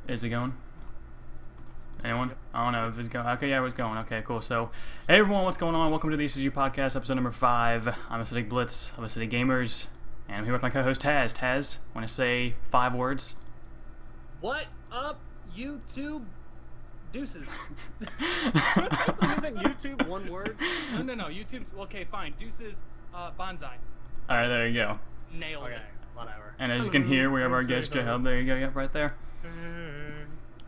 Is it going? Anyone? Yep. I don't know if it's going. Okay, yeah, it's going. Okay, cool. So, hey everyone, what's going on? Welcome to the xJHUBx podcast, episode number 5. I'm Acidic BliTzz of Acidic Gamers, and I'm here with my co-host Taz. Taz, want to say 5 words? What up, YouTube? Deuces. Isn't YouTube one word? No. YouTube's okay. Fine. Deuces. Bonsai. All right, there you go. Nailed Okay, it. whatever. And as you can hear, we have our guest xJHUBx. There you go. Yep, right there.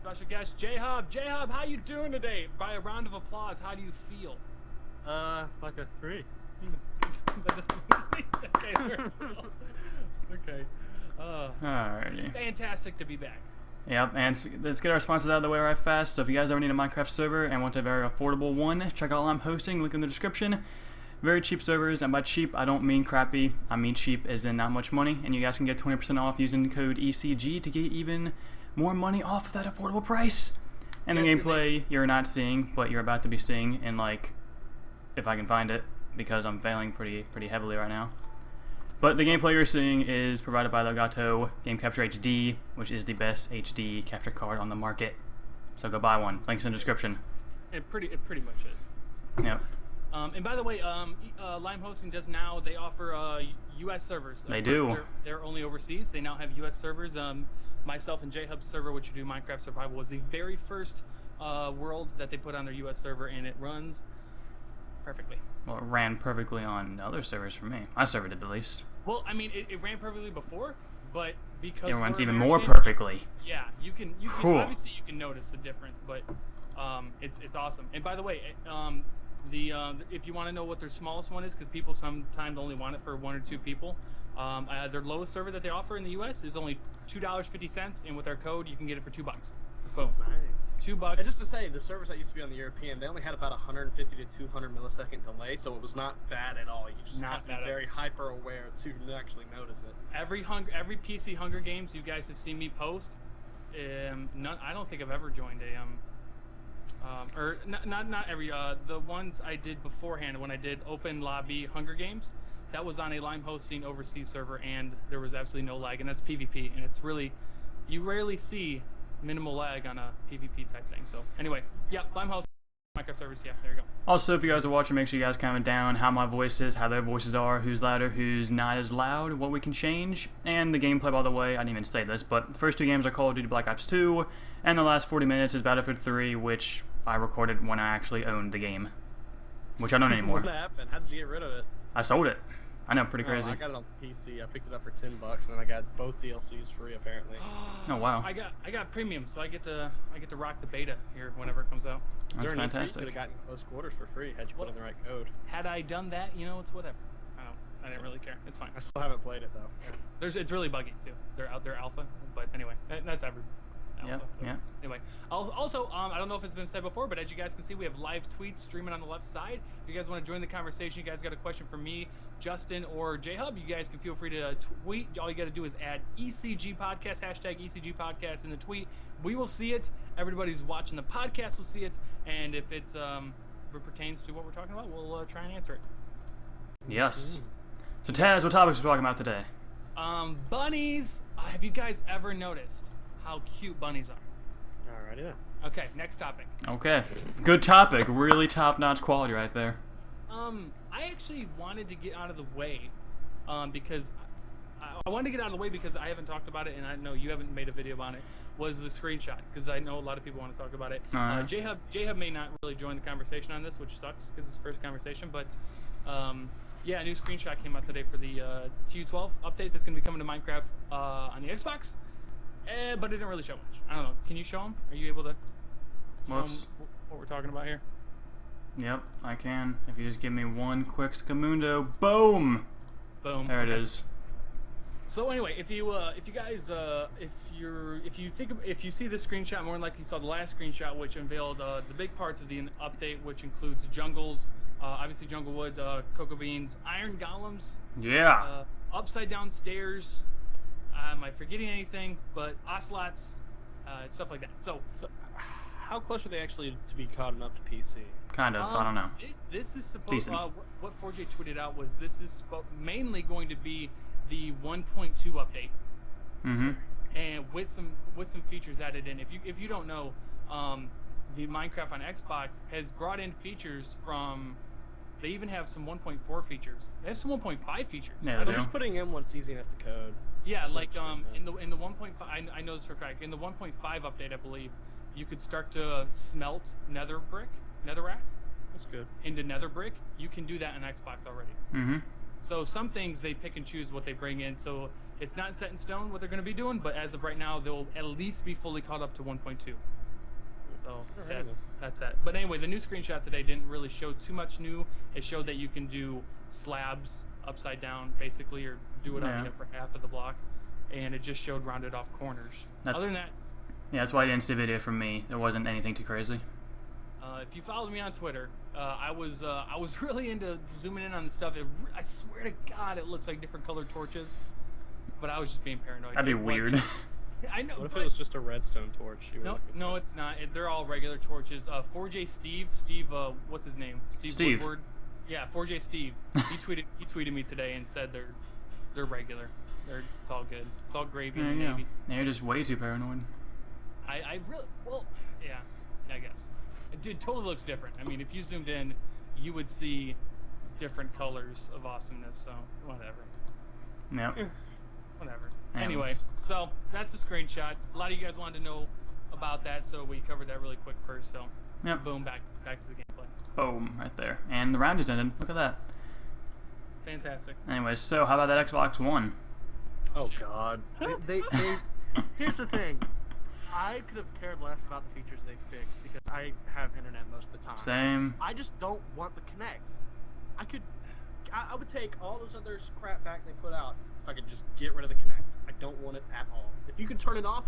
Special guest xJHUBx. xJHUBx, how you doing today? By a round of applause, how do you feel? Like a 3. Okay. Okay. Alrighty. Fantastic to be back. Yep, and let's get our sponsors out of the way right fast. So if you guys ever need a Minecraft server and want a very affordable one, check out I'm hosting, link in the description. Very cheap servers, and by cheap I don't mean crappy, I mean cheap as in not much money, and you guys can get 20% off using the code ECG to get even more money off of that affordable price. And the gameplay you're not seeing, but you're about to be seeing in, like, if I can find it, because I'm failing pretty heavily right now. But the gameplay you're seeing is provided by the Elgato Game Capture HD, which is the best HD capture card on the market. So go buy one. Links in the description. It pretty much is. Yep. And by the way, Lime Hosting does now, they offer U.S. servers. They do. They're only overseas. They now have U.S. servers. Myself and xJHUBx server, which you do Minecraft Survival, was the very first world that they put on their U.S. server, and it runs perfectly. Well, it ran perfectly on other servers for me. My server did, at least. Well, I mean, it ran perfectly before, but because It runs we're even more American, perfectly. Yeah, you can Cool. obviously you can notice the difference, but it's awesome. And by the way, if you want to know what their smallest one is, because people sometimes only want it for 1 or 2 people, their lowest server that they offer in the U.S. is only $2.50, and with our code you can get it for $2. Boom. Nice. $2. And just to say, the servers that used to be on the European, they only had about 150 to 200 millisecond delay, so it was not bad at all. You just Not have to be bad at very hyper aware to actually notice it. Every PC Hunger Games you guys have seen me post, I don't think I've ever joined not every, the ones I did beforehand when I did Open Lobby Hunger Games, that was on a Lime Hosting overseas server, and there was absolutely no lag, and that's PvP, and it's really, you rarely see minimal lag on a PvP type thing. So anyway, yeah, Lime Hosting, Minecraft servers, yeah, there you go. Also, if you guys are watching, make sure you guys comment down how my voice is, how their voices are, who's louder, who's not as loud, what we can change, and the gameplay, by the way. I didn't even say this, but the first 2 games are Call of Duty Black Ops 2, and the last 40 minutes is Battlefield 3, which I recorded when I actually owned the game, which I don't anymore. What happened? How did you get rid of it? I sold it. I know, pretty crazy. I got it on PC. I picked it up for $10, and then I got both DLCs free apparently. Oh wow. I got premium, so I get to rock the beta here whenever it comes out. That's During fantastic. You could have gotten close quarters for free had you put in the right code. Had I done that, you know, it's whatever. I didn't really care. It's fine. I still haven't played it though. It's really buggy too. They're alpha, but anyway, that's every. Yep, So yep. Anyway, also, I don't know if it's been said before, but as you guys can see, we have live tweets streaming on the left side. If you guys want to join the conversation, you guys got a question for me, Justin, or xJHUBx, you guys can feel free to tweet. All you got to do is add ECG Podcast, hashtag ECG Podcast in the tweet. We will see it. Everybody who's watching the podcast will see it, and if it pertains to what we're talking about, we'll try and answer it. Yes. So Taz, what topics are we talking about today? Bunnies. Have you guys ever noticed how cute bunnies are? Alrighty then. Okay, next topic. Okay. Good topic. Really top-notch quality right there. I actually wanted to get out of the way, because I wanted to get out of the way because I haven't talked about it, and I know you haven't made a video on it, was the screenshot, because I know a lot of people want to talk about it. xJHUBx may not really join the conversation on this, which sucks, because it's the first conversation, but, yeah, a new screenshot came out today for the TU12 update that's going to be coming to Minecraft on the Xbox, but it didn't really show much. I don't know. Can you show them? Are you able to show them what we're talking about here? Yep, I can. If you just give me one quick scamundo, boom! Boom. There it is. So anyway, if you see this screenshot, more than likely you saw the last screenshot, which unveiled the big parts of the update, which includes jungles, obviously jungle wood, cocoa beans, iron golems, Yeah. upside down stairs. Am I forgetting anything? But ocelots, stuff like that. So how close are they actually to be caught up to PC? Kind of. I don't know. This is supposed. Decent. What 4J tweeted out was this is mainly going to be the 1.2 update. Mm-hmm. And with some features added in. If you don't know, the Minecraft on Xbox has brought in features from. They even have some 1.4 features. They have some 1.5 features. Yeah, They're just putting in what's easy enough to code. Yeah, like in the 1.5, I know this for a fact. In the 1.5 update, I believe, you could start to smelt netherrack That's good. into nether brick. You can do that on Xbox already. Mm-hmm. So some things they pick and choose what they bring in. So it's not set in stone what they're going to be doing, but as of right now, they'll at least be fully caught up to 1.2. So that's that. But anyway, the new screenshot today didn't really show too much new. It showed that you can do slabs upside down, basically, or do it on the upper half of the block, and it just showed rounded off corners. Other than that, yeah, that's why you didn't see a video from me. There wasn't anything too crazy. If you followed me on Twitter, I was really into zooming in on the stuff. I swear to God, it looks like different colored torches, but I was just being paranoid. That'd be weird. I know. What if it was just a redstone torch? No, it's not. They're all regular torches. 4J Steve, what's his name? Steve Woodward. Yeah, 4J Steve. He tweeted me today and said they're regular. It's all good. It's all gravy and navy. Yeah, you're just way too paranoid. I really, well, yeah, I guess. It totally looks different. I mean, if you zoomed in, you would see different colors of awesomeness. So whatever. Yep. Whatever. Anyway, so that's the screenshot. A lot of you guys wanted to know about that, so we covered that really quick first. So, boom, back to the gameplay. Boom, right there. And the round just ended. Look at that. Fantastic. Anyway, so how about that Xbox One? Oh God. they here's the thing. I could have cared less about the features they fixed because I have internet most of the time. Same. I just don't want the Kinects. I would take all those other crap back they put out if I could just get rid of the Kinect. I don't want it at all. If you could turn it off,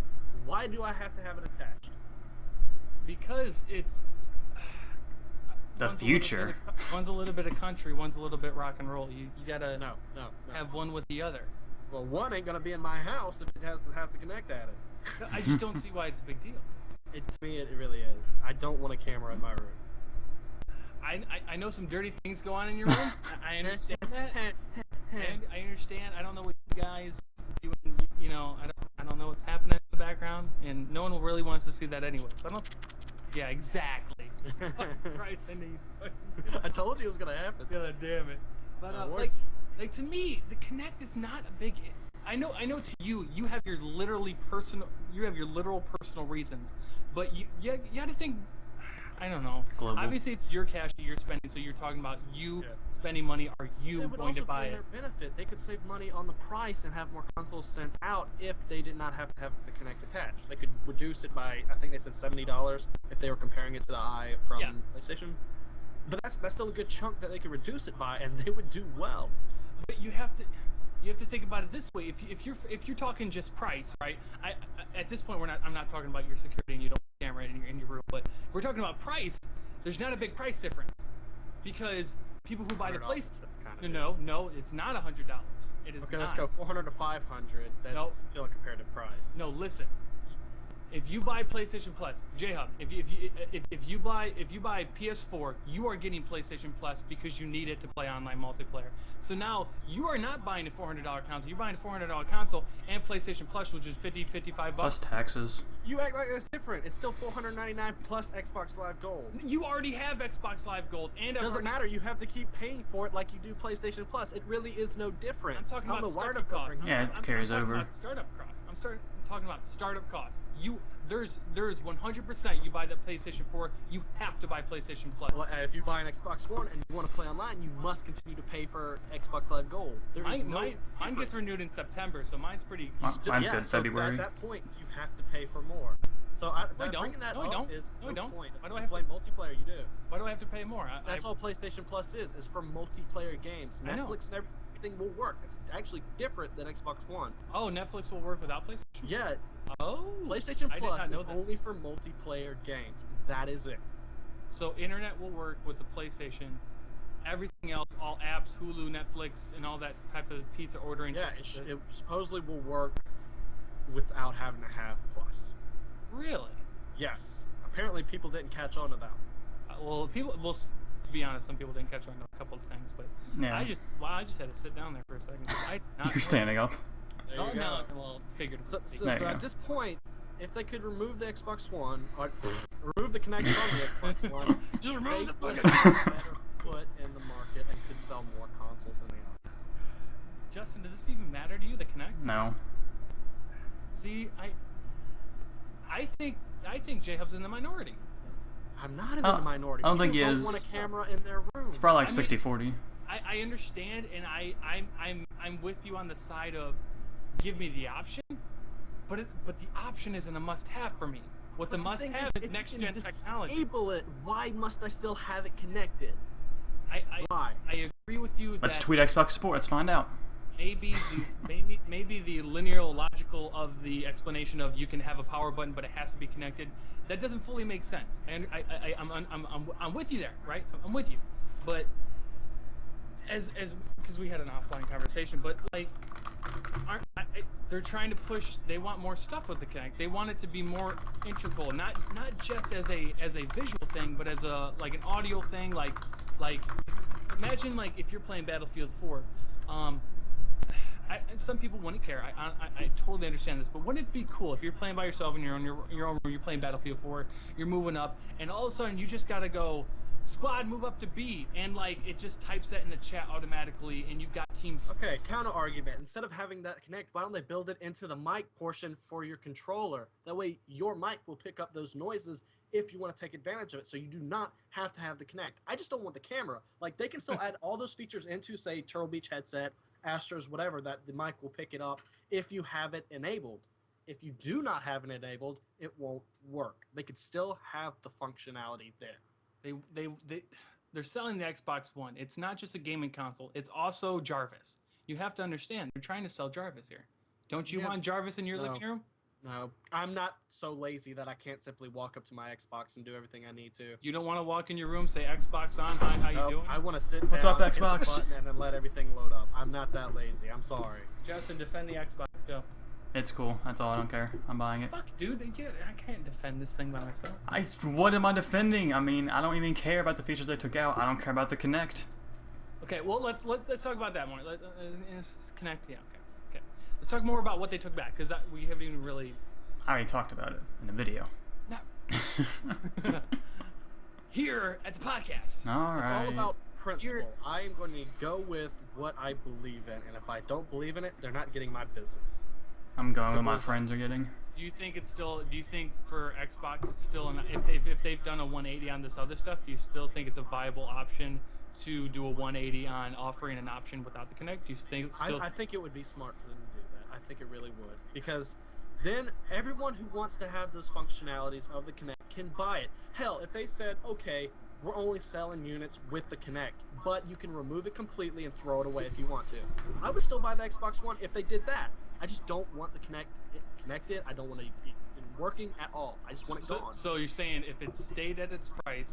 why do I have to have it attached? Because it's the future. One's a little bit of country, one's a little bit rock and roll. You gotta no. have one with the other. Well, one ain't gonna be in my house if it has to have the Kinect at it. I just don't see why it's a big deal. To me, it really is. I don't want a camera in my room. I know some dirty things go on in your room. I understand that. And I understand. I don't know what you guys do. You know, I don't know what's happening in the background, and no one will really want us to see that anyway. So I don't. Yeah, exactly. Christ, I told you it was gonna happen. God damn it. But like to me, the Kinect is not a big. I know to you have your literal personal reasons, but you got to think. I don't know. Global. Obviously, it's your cash that you're spending, so you're talking about you spending money. Are you going to buy it? It would also be in their benefit. They could save money on the price and have more consoles sent out if they did not have to have the Kinect attached. They could reduce it by, I think they said $70 if they were comparing it to the Eye from PlayStation. But that's still a good chunk that they could reduce it by, and they would do well. But you have to think about it this way. If you're talking just price, right? At this point I'm not talking about your security and you don't have a camera in your room, but we're talking about price. There's not a big price difference because people who buy the PlayStation. No, it's not $100. It is okay, not. let's go 400 to 500. That's still a comparative price. No, listen. If you buy PlayStation Plus, xJHUB, if you buy PS4, you are getting PlayStation Plus because you need it to play online multiplayer. So now you are not buying a $400 console. You're buying a $400 console and PlayStation Plus, which is $55. Plus taxes. You act like that's different. It's still $499 plus Xbox Live Gold. You already have Xbox Live Gold, and doesn't matter. You have to keep paying for it like you do PlayStation Plus. It really is no different. I'm talking about startup costs. Yeah, it carries over. I'm startup costs. I'm talking about startup costs. There's 100% you buy that PlayStation 4, you have to buy PlayStation Plus. Well, if you buy an Xbox One and you want to play online, you must continue to pay for Xbox Live Gold. Mine gets renewed in September, so mine's pretty. Mine's good. February. At that point, you have to pay for more. So bringing that up is the point. Why do I have to play multiplayer? You do. Why do I have to pay more? That's all PlayStation Plus is for multiplayer games. Netflix and everything will work. It's actually different than Xbox One. Oh, Netflix will work without PlayStation? Yeah. Oh. PlayStation Plus is only for multiplayer games. That is it. So internet will work with the PlayStation. Everything else, all apps, Hulu, Netflix, and all that type of pizza ordering. Yeah, it supposedly will work without having to have Plus. Really? Yes. Apparently, people didn't catch on to that. To be honest, some people didn't catch on to a couple of things, but I just had to sit down there for a second. You're standing up. There Oh you no, go. well, figuratively. So There you at go. this point, if they could remove the Xbox One, or remove the Kinect from the Xbox One, Just remove the they would fucking. have a better foot in the market and could sell more consoles than they are. Justin, does this even matter to you? The Kinect? No. See, I think xJHUB's in the minority. I'm not in Oh, the minority. I don't think People he don't is. want a camera in their room. It's probably like I mean- 60-40. I understand, and I'm with you on the side of give me the option, but the option isn't a must-have for me. What's a must-have is next-gen technology. Disable it. Why must I still have it connected? Why? I agree with you Let's that tweet Xbox support. Let's find out. maybe the linear logical of the explanation of you can have a power button but it has to be connected, that doesn't fully make sense. I'm with you there, right? I'm with you, but as because we had an offline conversation, but like they're trying to push. They want more stuff with the Kinect. They want it to be more integral, not just as a visual thing, but as a like an audio thing. Like imagine like if you're playing Battlefield 4. Some people wouldn't care. I totally understand this, but wouldn't it be cool if you're playing by yourself in your own room, you're playing Battlefield 4, you're moving up, and all of a sudden you just gotta go, squad move up to B, and like it just types that in the chat automatically, and you've got teams. Okay, counter argument. Instead of having that connect, why don't they build it into the mic portion for your controller? That way your mic will pick up those noises if you want to take advantage of it, so you do not have to have the Kinect. I just don't want the camera. Like, they can still add all those features into, say, Turtle Beach headset, Astros, whatever, that the mic will pick it up if you have it enabled. If you do not have it enabled, it won't work. They could still have the functionality there. They're selling the Xbox One. It's not just a gaming console. It's also Jarvis. You have to understand, they're trying to sell Jarvis here. Don't you want Jarvis in your living room? No, I'm not so lazy that I can't simply walk up to my Xbox and do everything I need to. You don't want to walk in your room, say Xbox on, hi, how you doing? I want to sit What's down, up, hit the Xbox? button, and then let everything load up. I'm not that lazy. I'm sorry. Justin, defend the Xbox. Go. It's cool. That's all. I don't care. I'm buying it. Fuck, dude. I can't defend this thing by myself. What am I defending? I mean, I don't even care about the features they took out. I don't care about the Kinect. Okay, well let's talk about that more. Let's connect. Yeah. Okay. Let's talk more about what they took back because we haven't even really. I already talked about it in the video. No. Here at the podcast. All It's right. all about principle. I am going to go with what I believe in, and if I don't believe in it, they're not getting my business. I'm going with what my friends are getting. Do you think it's still? Do you think for Xbox it's still? If they've done a 180 on this other stuff, do you still think it's a viable option to do a 180 on offering an option without the Kinect? Do you think it's still? I think it would be smart for them to do that. I think it really would, because then everyone who wants to have those functionalities of the Kinect can buy it. Hell, if they said, okay, we're only selling units with the Kinect, but you can remove it completely and throw it away if you want to, I would still buy the Xbox One if they did that. I just don't want the Kinect connected. I don't want it working at all. I just want it gone. So you're saying if it stayed at its price,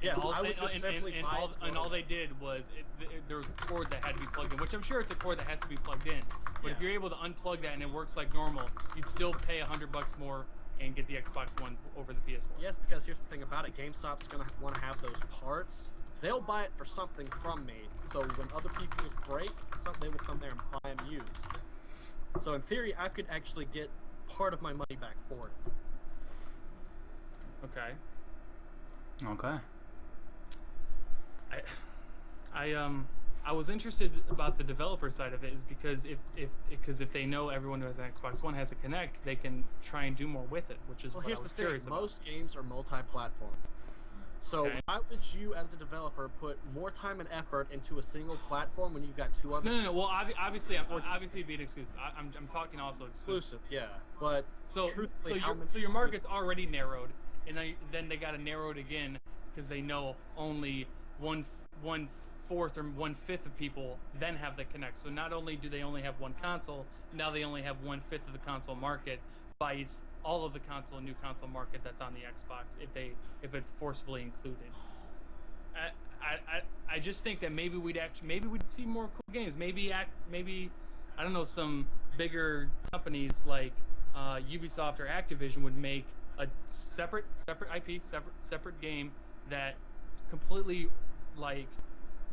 yes, I would just simply buy it. And all they did was there was a cord that had to be plugged in, which I'm sure it's a cord that has to be plugged in. But if you're able to unplug that and it works like normal, you'd still pay $100 more and get the Xbox One over the PS4. Yes, because here's the thing about it: GameStop's gonna want to have those parts. They'll buy it for something from me. So when other people's break, they will come there and buy them used. So in theory, I could actually get part of my money back for it. Okay. Okay. I was interested about the developer side of it, is because if they know everyone who has an Xbox One has a Kinect, they can try and do more with it, which is what I was curious about. Most games are multi-platform. So why would you, as a developer, put more time and effort into a single platform when you've got two other? No. Well, obviously it'd be an exclusive. I'm talking also exclusive. Yeah. But so your market's already narrowed, and then they got to narrow it again because they know only one fourth or 1/5 of people then have the Kinect. So not only do they only have one console, now they only have 1/5 of the console market, vice all of the new console market that's on the Xbox if it's forcibly included. I just think that maybe we'd see more cool games. Maybe I don't know, some bigger companies like Ubisoft or Activision would make a separate IP, separate game that completely like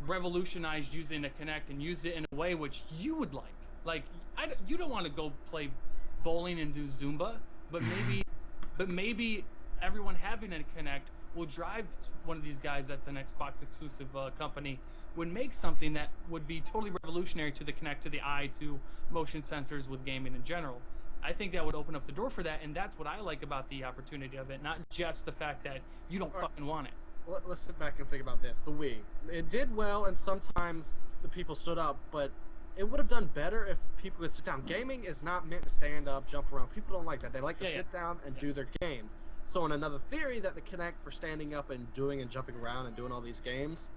revolutionized using a Kinect and used it in a way which you would like. Like you don't want to go play bowling and do Zumba, but maybe everyone having a Kinect will drive one of these guys that's an Xbox exclusive company would make something that would be totally revolutionary to the Kinect, to the eye, to motion sensors with gaming in general. I think that would open up the door for that, and that's what I like about the opportunity of it, not just the fact that you don't fucking want it. Let's sit back and think about this. The Wii. It did well, and sometimes the people stood up, but it would have done better if people could sit down. Gaming is not meant to stand up, jump around. People don't like that. They like to sit down and do their games. So in another theory that the Kinect for standing up and doing and jumping around and doing all these games,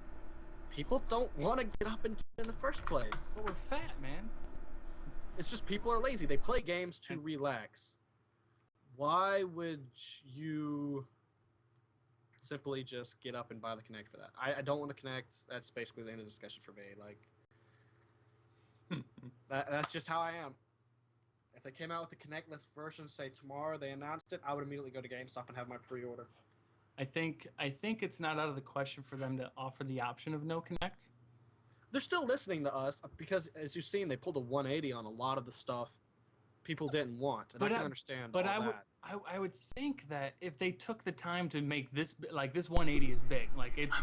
people don't want to get up and do it in the first place. But we're fat, man. It's just people are lazy. They play games to relax. Why would you simply just get up and buy the Kinect for that? I don't want the Kinect. That's basically the end of the discussion for me. Like, that's just how I am. If they came out with the Kinectless version, say tomorrow they announced it, I would immediately go to GameStop and have my pre-order. I think it's not out of the question for them to offer the option of no Kinect. They're still listening to us because, as you've seen, they pulled a 180 on a lot of the stuff people didn't want, and I can understand all that. I would think that if they took the time to make this, like, this 180 is big, like, it's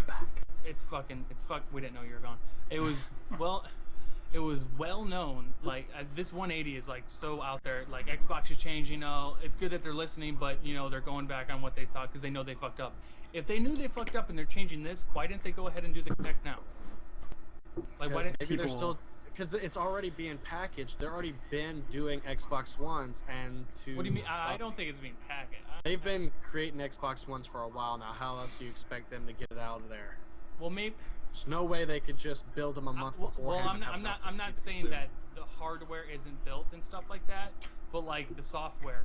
we didn't know you were gone. It was well known, like, this 180 is, like, so out there, like, Xbox is changing, it's good that they're listening, but, they're going back on what they thought because they know they fucked up. If they knew they fucked up and they're changing this, why didn't they go ahead and do the Kinect now? Like, why didn't maybe they're still, because it's already being packaged. They're already been doing Xbox Ones, and to what do you mean? I don't think it's being packaged. They've been creating Xbox Ones for a while now. How else do you expect them to get it out of there? Well, maybe there's no way they could just build them a month beforehand. Well, I'm not saying that the hardware isn't built and stuff like that, but like the software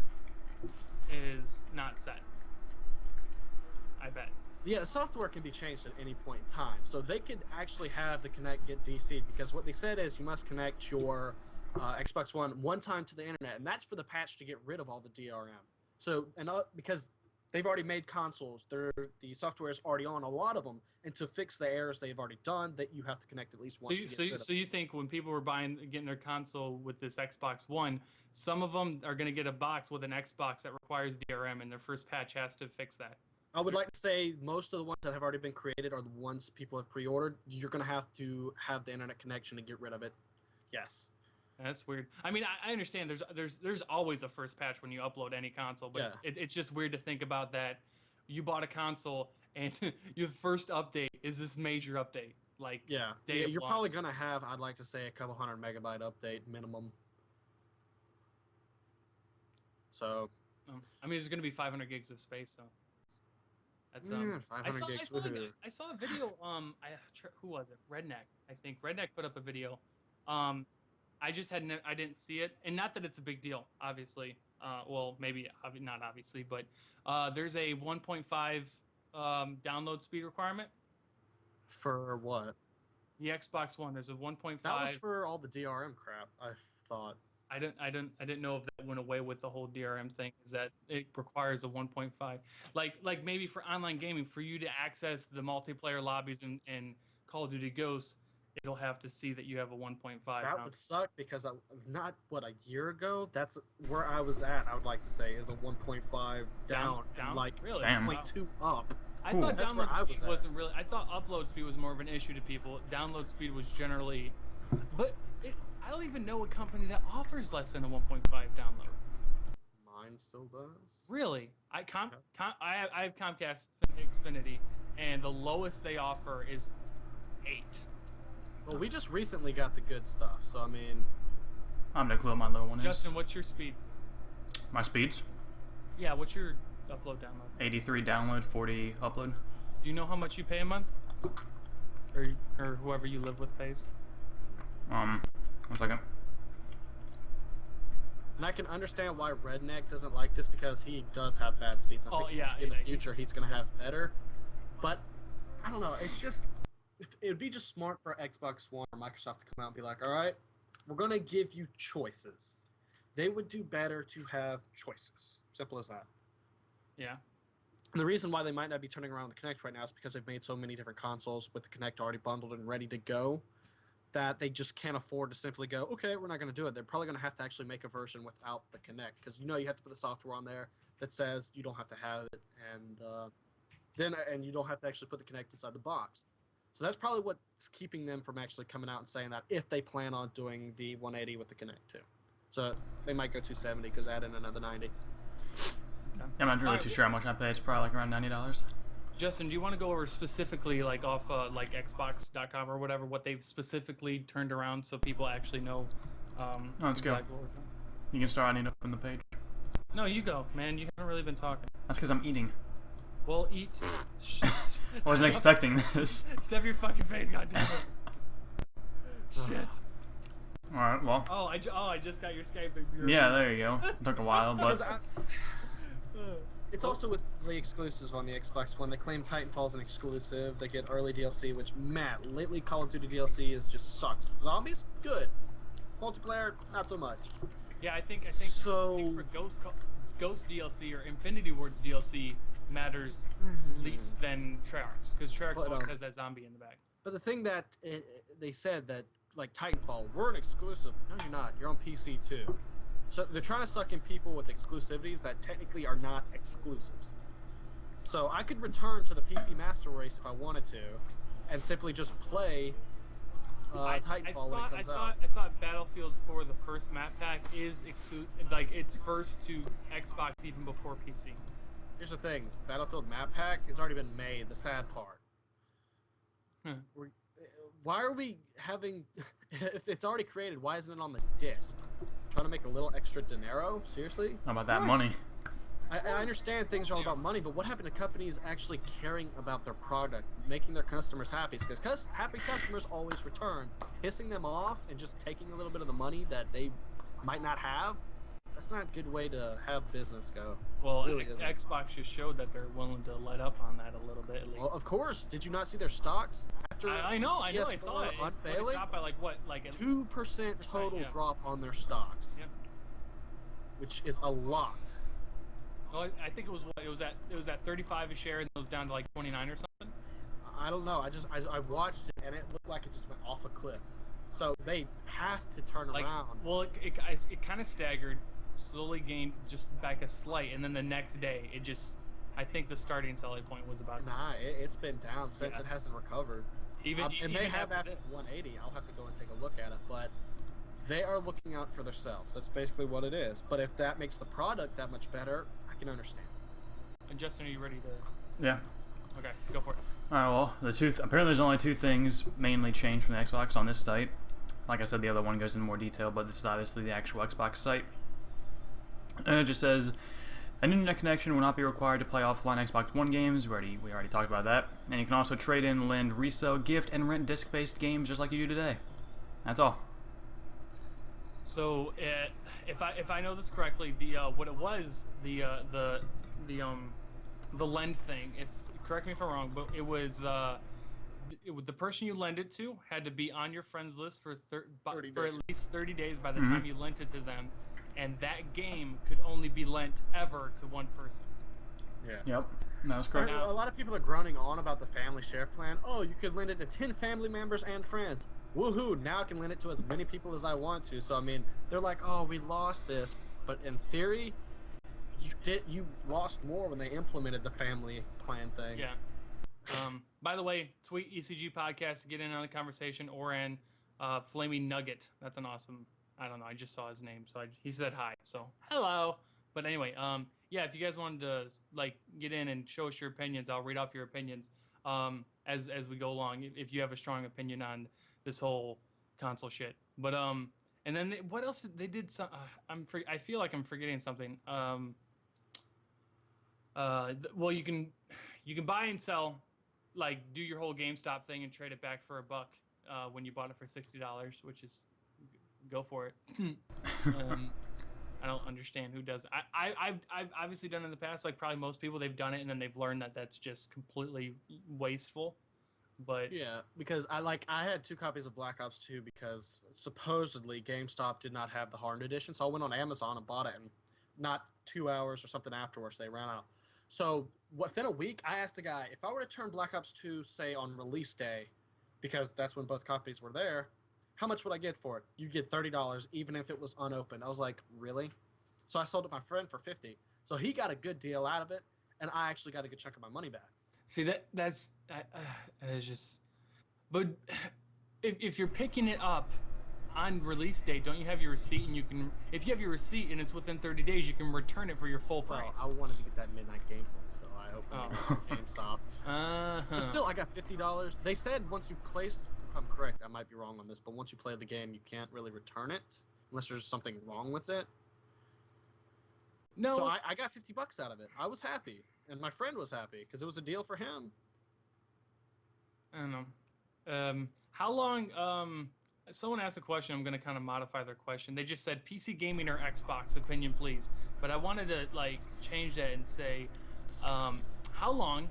is not set. I bet. Yeah, the software can be changed at any point in time. So they could actually have the Kinect get DC'd, because what they said is you must connect your Xbox one time to the internet, and that's for the patch to get rid of all the DRM. So, because they've already made consoles, the software is already on a lot of them, and to fix the errors they've already done, that you have to connect at least once to get rid of. So you think when people were getting their console with this Xbox One, some of them are going to get a box with an Xbox that requires DRM, and their first patch has to fix that? I would like to say most of the ones that have already been created are the ones people have pre-ordered. You're going to have the internet connection to get rid of it. Yes. That's weird. I mean, I understand there's always a first patch when you upload any console, but it's just weird to think about that you bought a console and your first update is this major update. Like, you're probably going to have, I'd like to say, a couple 100 megabyte update minimum. So, I mean, there's going to be 500 gigs of space, so. That's, 500 gigs. I saw a video. Who was it? Redneck, I think. Redneck put up a video. I just I didn't see it, and not that it's a big deal, obviously. Well, maybe not obviously, but there's a 1.5 download speed requirement. For what? The Xbox One. There's a 1.5. That was for all the DRM crap, I thought. I didn't know if that went away with the whole DRM thing. Is that it requires a 1.5? Like maybe for online gaming, for you to access the multiplayer lobbies in Call of Duty Ghosts, it'll have to see that you have a 1.5. That would suck, because not a year ago. That's where I was at. I would like to say is a 1.5 down, like really 0.2 up. I thought download speed wasn't really. I thought upload speed was more of an issue to people. Download speed was generally, but I don't even know a company that offers less than a 1.5 download. Mine still does. Really? I have Comcast Xfinity, and the lowest they offer is 8. Well, we just recently got the good stuff, so I mean. I have no clue what my low one is. Justin, what's your speed? My speeds? Yeah, what's your upload download? 83 download, 40 upload. Do you know how much you pay a month? Or whoever you live with pays? 1 second. And I can understand why Redneck doesn't like this, because he does have bad speeds. I think in the future he's going to have better. But, I don't know, it's just, it would be just smart for Xbox One or Microsoft to come out and be like, alright, we're going to give you choices. They would do better to have choices. Simple as that. Yeah. And the reason why they might not be turning around the Kinect right now is because they've made so many different consoles with the Kinect already bundled and ready to go, that they just can't afford to simply go, okay, we're not going to do it. They're probably going to have to actually make a version without the Kinect, because you have to put the software on there that says you don't have to have it, and you don't have to actually put the Kinect inside the box. So that's probably what's keeping them from actually coming out and saying that, if they plan on doing the 180 with the Kinect too. So they might go 270 because add in another 90. Yeah, I'm not really too sure how much I pay. It's probably like around $90. Justin, do you want to go over specifically, like off like Xbox.com or whatever, what they've specifically turned around so people actually know? Let's go. You can start. I need to open the page. No, you go, man. You haven't really been talking. That's because I'm eating. Well, eat. I wasn't expecting this. Stuff your fucking face, goddammit. Shit. Alright, well. Oh, I just got your Skype. Yeah, there you go. It took a while, but... It's also with the exclusives on the Xbox One. They claim Titanfall's an exclusive. They get early DLC, which, Matt, lately Call of Duty DLC just sucks. Zombies? Good. Multiplayer? Not so much. Yeah, I think so... for Ghost DLC or Infinity Ward's DLC matters least than Treyarch's, because Treyarch has that zombie in the back. But the thing that they said that, like Titanfall, we're an exclusive. No, you're not. You're on PC too. So they're trying to suck in people with exclusivities that technically are not exclusives. So I could return to the PC Master Race if I wanted to, and simply just play Titanfall when it comes out. I thought Battlefield 4, the first map pack, is like it's first to Xbox even before PC. Here's the thing: Battlefield map pack has already been made. The sad part. Why are we having? If it's already created, why isn't it on the disc? Trying to make a little extra dinero? Seriously? How about that money? I understand things are all about money, but what happened to companies actually caring about their product, making their customers happy? Because happy customers always return. Pissing them off and just taking a little bit of the money that they might not have, that's not a good way to have business go. Well, really Xbox just showed that they're willing to let up on that a little bit. At least. Well, of course. Did you not see their stocks? After I know, I saw it. Unfailing, it dropped by like what, like 2% total drop on their stocks. Yeah. Which is a lot. Well, I think it was at 35 a share, and it was down to like 29 or something. I don't know. I watched it, and it looked like it just went off a cliff. So they have to turn around. Well, it kind of staggered, slowly gained just back a slight, and then the next day it just. I think the starting selling point was about. Nah, it's been down since it hasn't recovered. It may have after 180. I'll have to go and take a look at it, but they are looking out for themselves. That's basically what it is. But if that makes the product that much better, I can understand. And Justin, are you ready to? Yeah. Okay, go for it. Alright, well, apparently there's only two things mainly changed from the Xbox on this site. Like I said, the other one goes into more detail, but this is obviously the actual Xbox site. And it just says, an internet connection will not be required to play offline Xbox One games. We already talked about that. And you can also trade in, lend, resell, gift, and rent disc-based games just like you do today. That's all. So, if I know this correctly, what it was, the lend thing. Correct me if I'm wrong, but it was the person you lend it to had to be on your friends list for at least 30 days by the time you lent it to them, and that game could only be lent ever to one person. Yeah. Yep. That was correct. A lot of people are grunting on about the family share plan. Oh, you could lend it to 10 family members and friends. Woohoo! Now I can lend it to as many people as I want to. So I mean, they're like, oh, we lost this, but in theory, you lost more when they implemented the family plan thing. Yeah. By the way, tweet ECG podcast to get in on the conversation, or in Flaming Nugget. That's an awesome. I don't know. I just saw his name, so he said hi. So hello. But anyway, yeah. If you guys wanted to get in and show us your opinions, I'll read off your opinions as we go along. If you have a strong opinion on this whole console shit. But and then what else they did? I feel like I'm forgetting something. Well, you can buy and sell, do your whole GameStop thing and trade it back for $1 when you bought it for $60, which is go for it. I don't understand who does it. I've obviously done it in the past, like probably most people. They've done it and then they've learned that that's just completely wasteful. But yeah, because I had 2 copies of Black Ops 2 because supposedly GameStop did not have the Hardened Edition, so I went on Amazon and bought it, and not 2 hours or something afterwards they ran out. So within a week, I asked the guy, if I were to turn Black Ops 2, say, on release day, because that's when both copies were there, how much would I get for it? You'd get $30, even if it was unopened. I was like, really? So I sold it to my friend for $50. So he got a good deal out of it, and I actually got a good chunk of my money back. See, that's just. But if you're picking it up on release date, don't you have your receipt? And you can, if you have your receipt and it's within 30 days, you can return it for your full price. Well, I wanted to get that midnight game point, so I opened it at GameStop. But still, I got $50. They said once you place, if I'm correct, I might be wrong on this, but once you play the game, you can't really return it unless there's something wrong with it. No. So I got $50 out of it. I was happy, and my friend was happy because it was a deal for him. I don't know. How long? Someone asked a question. I'm going to kind of modify their question. They just said PC gaming or Xbox, opinion please. But I wanted to like change that and say, how long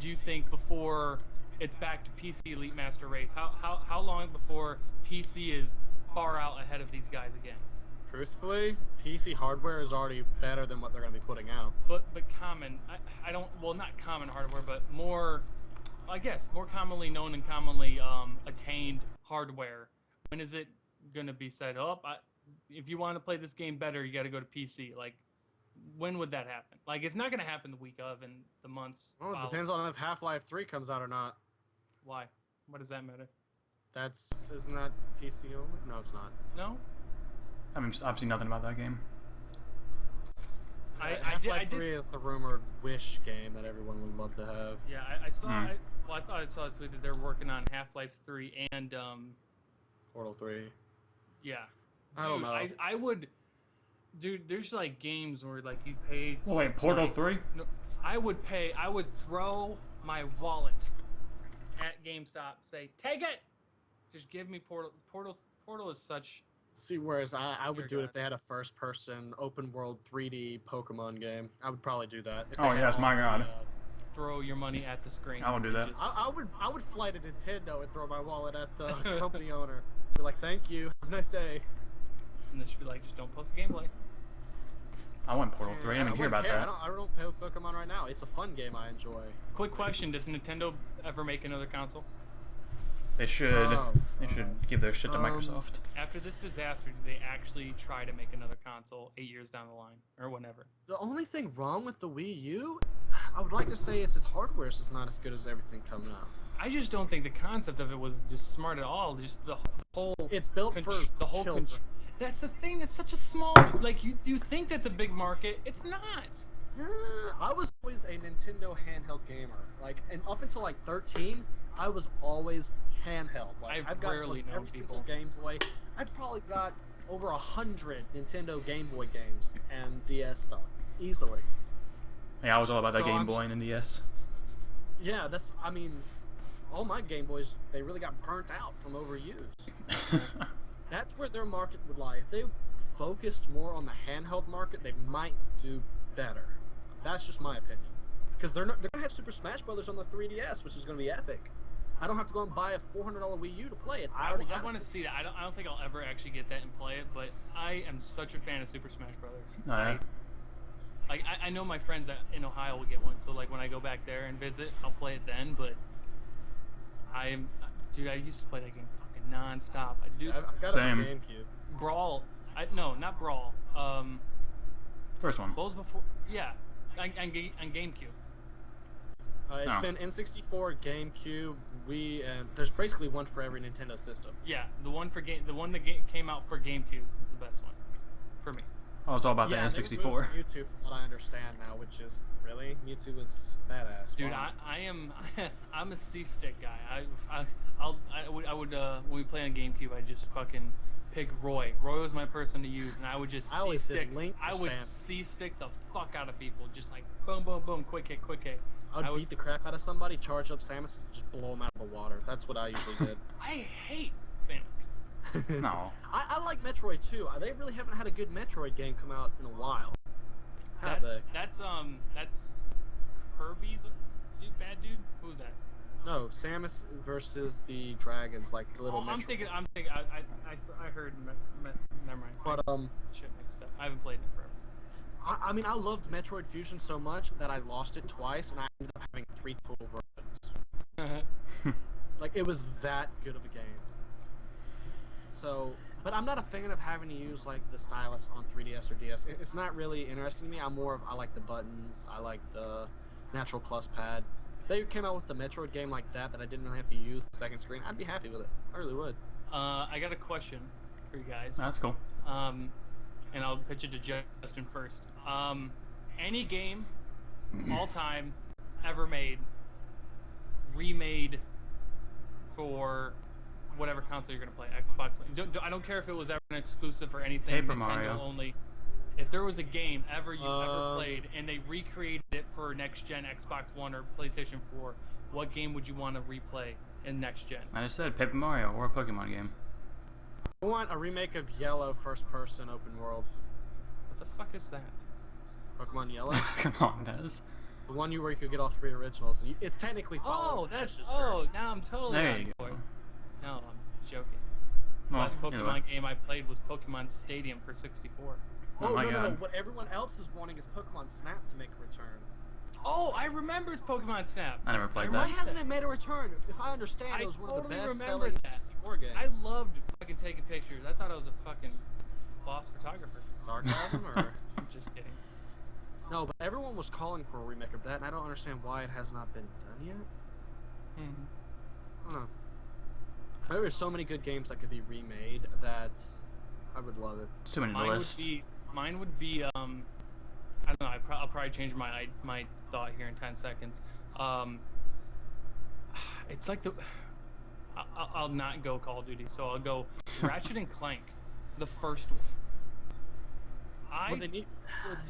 do you think before it's back to PC Elite Master Race? How long before PC is far out ahead of these guys again? Truthfully, PC hardware is already better than what they're going to be putting out. But common, I don't, well, not common hardware, but more, I guess, more commonly known and commonly attained hardware. When is it going to be said, oh, if you want to play this game better, you got to go to PC? Like, when would that happen? Like, it's not going to happen the week of and the months. Well, it depends on if Half-Life 3 comes out or not. Why? What does that matter? Isn't that PC only? No, it's not. No? I mean, I've seen nothing about that game. Half-Life 3 is the rumored Wish game that everyone would love to have. Yeah, I saw. I thought I saw a tweet that they're working on Half-Life 3 and Portal 3. Yeah. I don't know. I would. Dude, there's like games where like you pay. Oh, wait, Portal 3? No, I would throw my wallet at GameStop. Say, take it. Just give me Portal. Portal is such. See, whereas I would do it if they had a first-person, open-world, 3D Pokemon game. I would probably do that. Oh, yes, my God. Throw your money at the screen. I would do that. I would fly to Nintendo and throw my wallet at the company owner. Be like, thank you. Have a nice day. And they should be like, just don't post the gameplay. I want Portal 3. I didn't even hear about that. I don't play Pokemon right now. It's a fun game I enjoy. Quick question: does Nintendo ever make another console? They should. They should give their shit to Microsoft. After this disaster, do they actually try to make another console 8 years down the line, or whenever? The only thing wrong with the Wii U, I would like to say, is its hardware is not as good as everything coming out. I just don't think the concept of it was just smart at all. Just the whole. It's built for the whole. children. That's the thing. It's such a small. Like you think that's a big market. It's not. I was always a Nintendo handheld gamer. Like, and up until like 13, I was always handheld. Like, I've got rarely known every people. single Game Boy. I've probably got over 100 Nintendo Game Boy games and DS stuff easily. Yeah, I was all about that Game Boy and NDS. Yeah, I mean, all my Game Boys, they really got burnt out from overuse. That's where their market would lie. If they focused more on the handheld market, they might do better. That's just my opinion. Because they're gonna have Super Smash Brothers on the 3DS, which is gonna be epic. I don't have to go and buy a $400 Wii U to play it. I want to see that. I don't think I'll ever actually get that and play it, but I am such a fan of Super Smash Brothers. Oh, yeah. I know my friends in Ohio will get one, so like when I go back there and visit, I'll play it then. But dude, I used to play that game fucking non-stop. I've got Same. a GameCube. Brawl. No, not Brawl. First one. Both before. Yeah, on GameCube. It's been N64, GameCube, Wii, and there's basically one for every Nintendo system. Yeah, the one that came out for GameCube is the best one for me. I was all about the N64. They removed Mewtwo from what I understand now, which is really Mewtwo was badass. Dude, wow. I'm a C-stick guy. I would when we play on GameCube, I just fucking pick Roy. Roy was my person to use, and I would just C-stick. I would C-stick the fuck out of people, just like boom, boom, boom, quick hit, quick hit. I would beat the crap out of somebody, charge up Samus, and just blow them out of the water. That's what I usually did. I hate Samus. No. I like Metroid too. They really haven't had a good Metroid game come out in a while. Have they? That's Kirby's bad dude. Who's that? No, Samus versus the dragons, like the little. I'm thinking. I heard. Never mind. But Shit mixed up. I haven't played it forever. I mean, I loved Metroid Fusion so much that I lost it twice, and I ended up having 3 total versions. Like, it was that good of a game. So, but I'm not a fan of having to use like the stylus on 3DS or DS. It's not really interesting to me. I'm more of I like the buttons. I like the natural plus pad. If they came out with the Metroid game like that I didn't really have to use the second screen, I'd be happy with it. I really would. I got a question for you guys. That's cool. And I'll pitch it to Justin first. Any game, all time, ever made, remade for whatever console you're gonna play, Xbox. I don't care if it was ever an exclusive or anything. Paper Nintendo Mario. only. If there was a game ever played and they recreated it for next gen Xbox One or PlayStation 4, what game would you want to replay in next gen? I just said Paper Mario or a Pokemon game. I want a remake of Yellow first-person open world. What the fuck is that? Pokemon Yellow. Come on, Des. The one where you could get all 3 originals. And it's technically following Ash's journey. Now I'm totally There on you board. go. No, I'm joking. The Well, last either way. Pokemon game I played was Pokemon Stadium for 64. Oh my no, God. What everyone else is wanting is Pokemon Snap to make a return. Oh, I remember Pokemon Snap. I never played Why that. hasn't it made a return? If I understand, it was one of the best-selling 64 games. I loved fucking taking pictures. I thought I was a fucking boss photographer. Sarcasm, or? I'm just kidding. No, but everyone was calling for a remake of that, and I don't understand why it has not been done yet. I don't know. There are so many good games that could be remade that I would love it. Too many to list. Mine would be I don't know. I'll probably change my thought here in 10 seconds. It's like I'll not go Call of Duty, so I'll go Ratchet and Clank, the first one. I was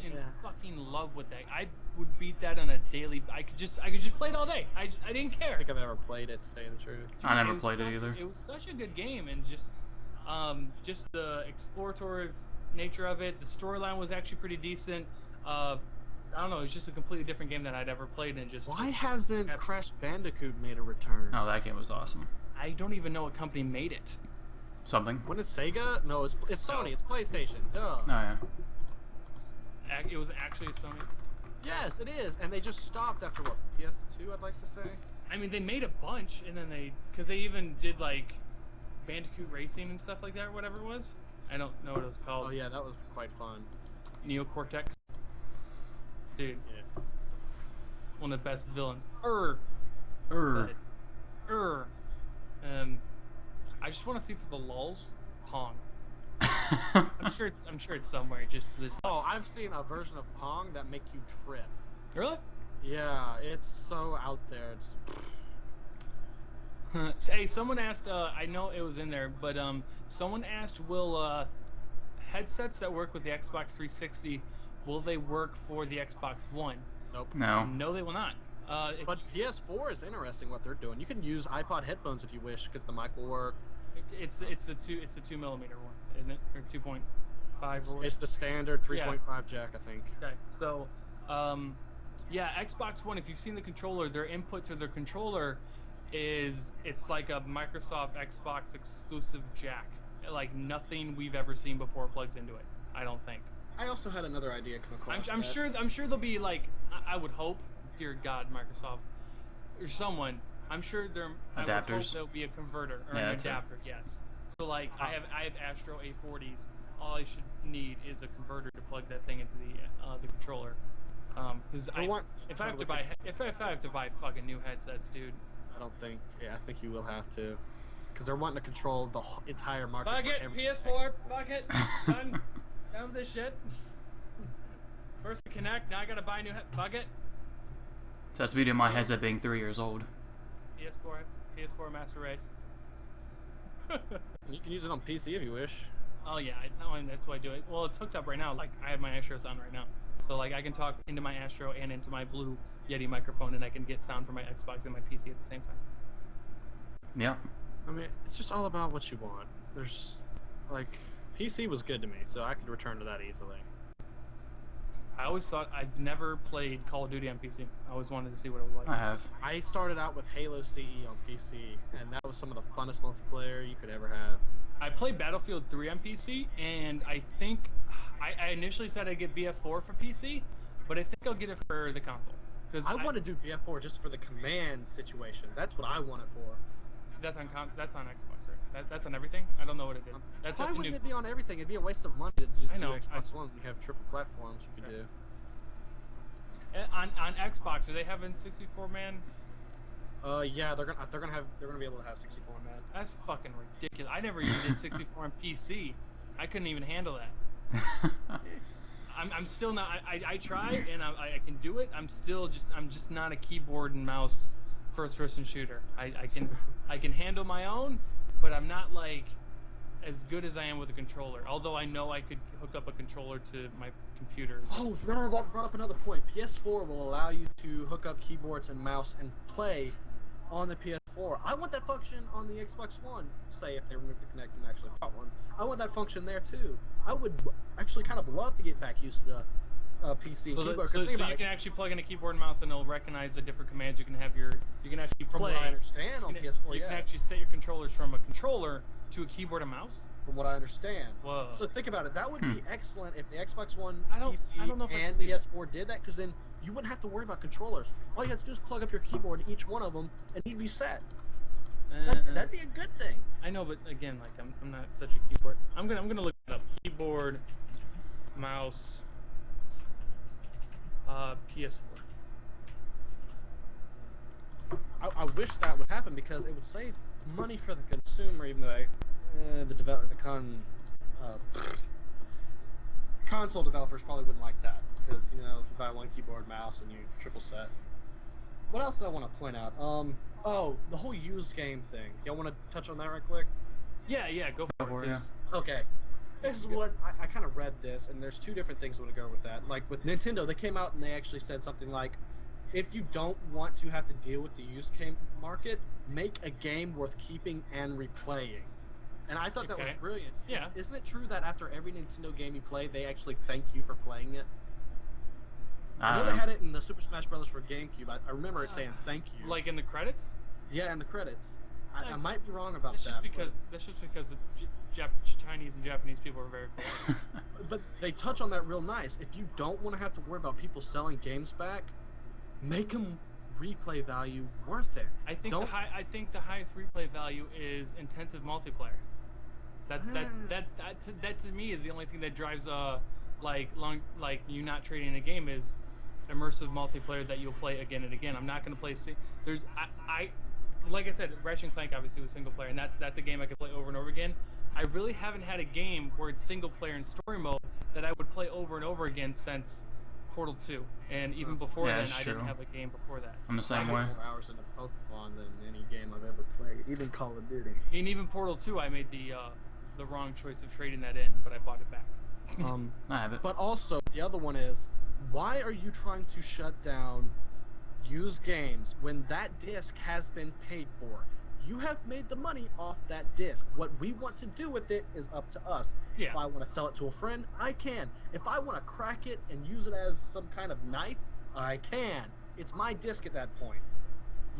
in fucking love with that. I would beat that on a daily. I could just play it all day. I didn't care. I think I've never played it, to tell you the truth. Dude, I never played it either. It was such a good game, and just the exploratory nature of it. The storyline was actually pretty decent. I don't know. It was just a completely different game than I'd ever played, and Why hasn't Crash Bandicoot made a return? Oh, that game was awesome. I don't even know what company made it. Something. When it's Sega? No, it's Sony. It's PlayStation. Duh. Oh yeah. It was actually a Sony. Yes, it is, and they just stopped after what, PS2? I'd like to say. I mean, they made a bunch, and then because they even did like Bandicoot Racing and stuff like that, or whatever it was. I don't know what it was called. Oh yeah, that was quite fun. Neocortex. Dude. Yeah. One of the best villains. I just want to see for the lulz, Pong. I'm sure it's somewhere. Just this. Oh, I've seen a version of Pong that make you trip. Really? Yeah, it's so out there. It's. Hey, someone asked. I know it was in there, but someone asked, will headsets that work with the Xbox 360, will they work for the Xbox One? Nope. No. No, they will not. But PS4 is interesting what they're doing. You can use iPod headphones if you wish, because the mic will work. It's the 2mm one, isn't it? Or 2.5 or It's the standard 3.5 jack, I think. Okay. So, yeah, Xbox One. If you've seen the controller, their input to their controller it's like a Microsoft Xbox exclusive jack. Like nothing we've ever seen before plugs into it. I don't think. I also had another idea come across. I'm sure there'll be like I would hope, dear God, Microsoft or someone. I'm sure Adapters. I would hope there'll be a converter or an adapter. Yes. So like I have Astro A40s. All I should need is a converter to plug that thing into the controller. Because if I have to buy fucking new headsets, dude. I don't think. Yeah, I think you will have to. Because they're wanting to control the entire market. Fuck it, PS4. Fuck it. Done. Done with this shit. First to connect. Now I gotta buy a new fuck it. So that's the beauty of my headset being 3 years old. PS4 Master Race. You can use it on PC if you wish. Oh yeah, that's why I do it. Well, it's hooked up right now. Like I have my Astros on right now, so like I can talk into my Astro and into my Blue Yeti microphone, and I can get sound from my Xbox and my PC at the same time. Yep. I mean, it's just all about what you want. There's, like, PC was good to me, so I could return to that easily. I always thought I'd never played Call of Duty on PC. I always wanted to see what it was like. I have. I started out with Halo CE on PC, and that was some of the funnest multiplayer you could ever have. I played Battlefield 3 on PC, and I think I initially said I'd get BF4 for PC, but I think I'll get it for the console. I want to do BF4 just for the command situation. That's what I want it for. That's on Xbox, right? That's on everything. I don't know what it is. That's Why a wouldn't new. it be on everything? It'd be a waste of money to just I do know, Xbox One when you have triple platforms you could Okay. do. On Xbox, are they having 64-man? Yeah, they're gonna be able to have 64 man. That's fucking ridiculous. I never even did 64 on PC. I couldn't even handle that. I'm still not. I try and I can do it. I'm just not a keyboard and mouse first person shooter. I can handle my own, but I'm not like as good as I am with a controller. Although I know I could hook up a controller to my computer. Oh, no, that brought up another point. PS4 will allow you to hook up keyboards and mouse and play on the PS4. I want that function on the Xbox One. Say if they remove the Kinect and actually bought one, I want that function there too. I would actually kind of love to get back used to the PC So, keyboard. so you can actually plug in a keyboard and mouse and it'll recognize the different commands. You can actually from play. what I understand on PS4, You yes. can actually set your controllers from a controller to a keyboard and mouse. From what I understand. Whoa. So think about it. That would be excellent if the Xbox One, I don't know if I and believe it. PS4 did that, because then you wouldn't have to worry about controllers. All you have to do is plug up your keyboard to each one of them, and you'd be set. That'd be a good thing. I know, but again, like I'm not such a keyboard. I'm gonna look it up. Keyboard, mouse, PS4. I wish that would happen because it would save money for the consumer, even though console developers probably wouldn't like that, because if you buy one keyboard, mouse, and you triple set. What else do I want to point out? Oh, the whole used game thing. Y'all want to touch on that right quick? Yeah, go for it. Yeah. Okay. This is what I kind of read this, and there's two different things I want to go with that. Like with Nintendo, they came out and they actually said something like, if you don't want to have to deal with the used game market, make a game worth keeping and replaying. And I thought that was brilliant. Yeah. Isn't it true that after every Nintendo game you play, they actually thank you for playing it? I know they had it in the Super Smash Bros. For GameCube. I remember it saying thank you. Like in the credits? Yeah, in the credits. I might be wrong about that's that. That's just because the Chinese and Japanese people are very polite. But they touch on that real nice. If you don't want to have to worry about people selling games back, make them replay value worth it. I think the highest replay value is intensive multiplayer. That to me is the only thing that drives like you not trading in a game is immersive multiplayer that you'll play again and again. I'm not going to play like I said, Ratchet & Clank obviously was single player, and that's a game I could play over and over again. I really haven't had a game where it's single player and story mode that I would play over and over again since Portal 2, and even before then, I didn't have a game before that. I'm the same I way. have more hours in a Pokemon than any game I've ever played, even Call of Duty. And even Portal 2, I made the wrong choice of trading that in, but I bought it back. I have it. But also, the other one is, why are you trying to shut down used games when that disc has been paid for? You have made the money off that disc. What we want to do with it is up to us. Yeah. If I want to sell it to a friend, I can. If I want to crack it and use it as some kind of knife, I can. It's my disc at that point.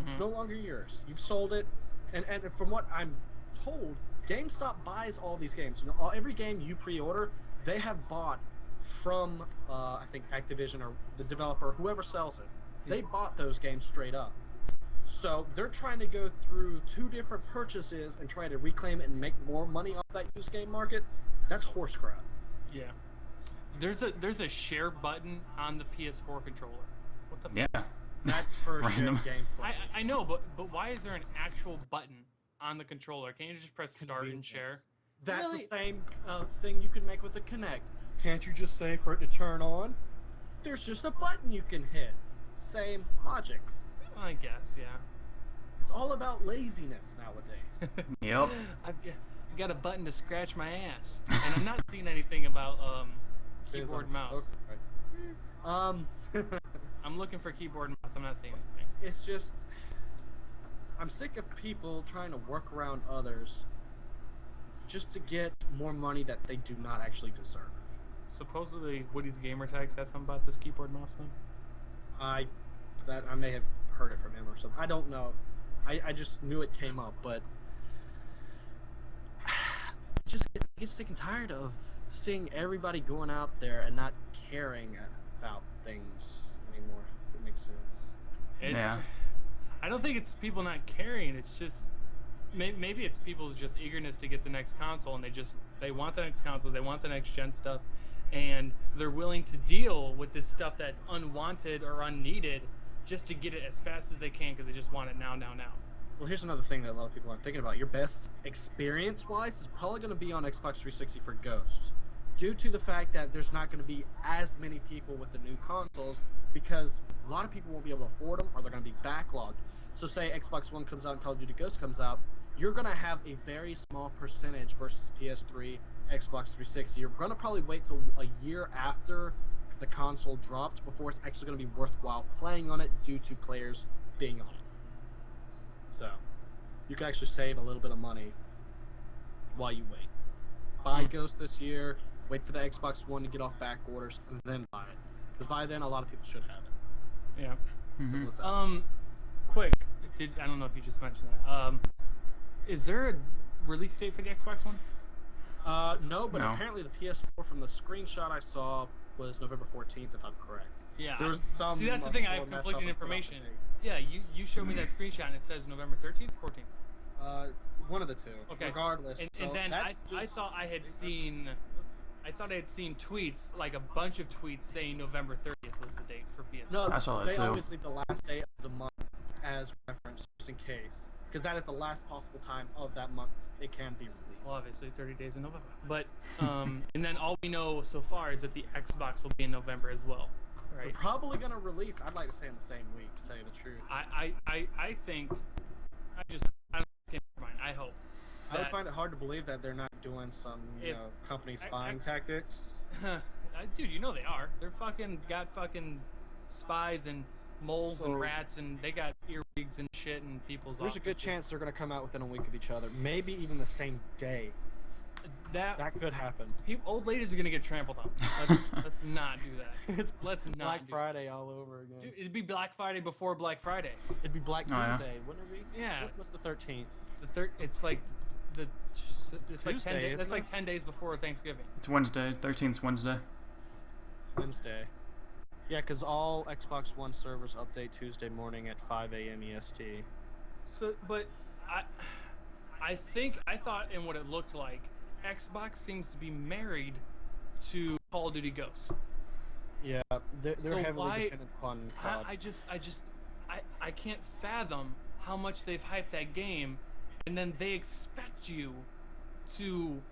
It's no longer yours. You've sold it. And from what I'm told, GameStop buys all these games. Every game you pre-order, they have bought from, I think, Activision or the developer, whoever sells it. They bought those games straight up. So they're trying to go through two different purchases and try to reclaim it and make more money off that used game market. That's horse crap. Yeah. There's a share button on the PS4 controller. What the Yeah. That's for sharing gameplay. I know, but why is there an actual button on the controller? Can't you just press start and share? That's Really? the same thing you can make with the Kinect. Can't you just say for it to turn on? There's just a button you can hit. Same logic. I guess, yeah. It's all about laziness nowadays. Yep. I've got a button to scratch my ass, and I'm not seeing anything about keyboard mouse. I'm looking for keyboard and mouse. I'm not seeing anything. It's just, I'm sick of people trying to work around others just to get more money that they do not actually deserve. Supposedly, Woody's gamer tag said something about this keyboard mouse thing. I may have heard it from him or something. I don't know. I just knew it came up, but I get sick and tired of seeing everybody going out there and not caring about things anymore, if it makes sense. Yeah. I don't think it's people not caring. It's just maybe it's people's just eagerness to get the next console, and they want the next console, they want the next gen stuff, and they're willing to deal with this stuff that's unwanted or unneeded just to get it as fast as they can because they just want it now. Well, here's another thing that a lot of people aren't thinking about. Your best experience-wise is probably going to be on Xbox 360 for Ghost, due to the fact that there's not going to be as many people with the new consoles because a lot of people won't be able to afford them or they're going to be backlogged. So say Xbox One comes out and Call of Duty Ghost comes out, you're going to have a very small percentage versus PS3, Xbox 360. You're going to probably wait till a year after the console dropped before it's actually going to be worthwhile playing on it due to players being on it. So, you can actually save a little bit of money while you wait. Buy Ghost this year, wait for the Xbox One to get off back orders, and then buy it. Because by then, a lot of people should have it. Yeah. Simple as that. Quick, I don't know if you just mentioned that. Is there a release date for the Xbox One? No, but apparently the PS4 from the screenshot I saw was November 14th, if I'm correct. Yeah. There was some. See, that's the thing. I have conflicting information. Yeah, you showed me that screenshot and it says November 13th, 14th. One of the two. Okay. Regardless. And then I thought I had seen tweets, like a bunch of tweets saying November 30th was the date for PS4. No, I saw that they too. always leave the last day of the month as reference, just in case, because that is the last possible time of that month it can be released. Well, obviously 30 days in November. But and then all we know so far is that the Xbox will be in November as well. Right. We're probably gonna release. I'd like to say in the same week, to tell you the truth. I think I hope. I would find it hard to believe that they're not doing some, company spying tactics. Dude, you know they are. They're got spies and moles and rats, and they got earwigs and shit in people's offices. There's a good chance they're gonna come out within a week of each other, maybe even the same day. That could happen. Old ladies are gonna get trampled on. Let's not do that. Let's not. Black Friday all over again. Dude, it'd be Black Friday before Black Friday. It'd be Black Tuesday, yeah. wouldn't it be? Yeah. What's the 13th? It's like Tuesday, like 10 days. That's isn't it? like 10 days before Thanksgiving. It's Wednesday. 13th's Wednesday. Wednesday. Yeah, because all Xbox One servers update Tuesday morning at 5 a.m. EST. So, but I thought in what it looked like, Xbox seems to be married to Call of Duty Ghosts. Yeah, they're so heavily dependent upon COD. I can't fathom how much they've hyped that game, and then they expect you to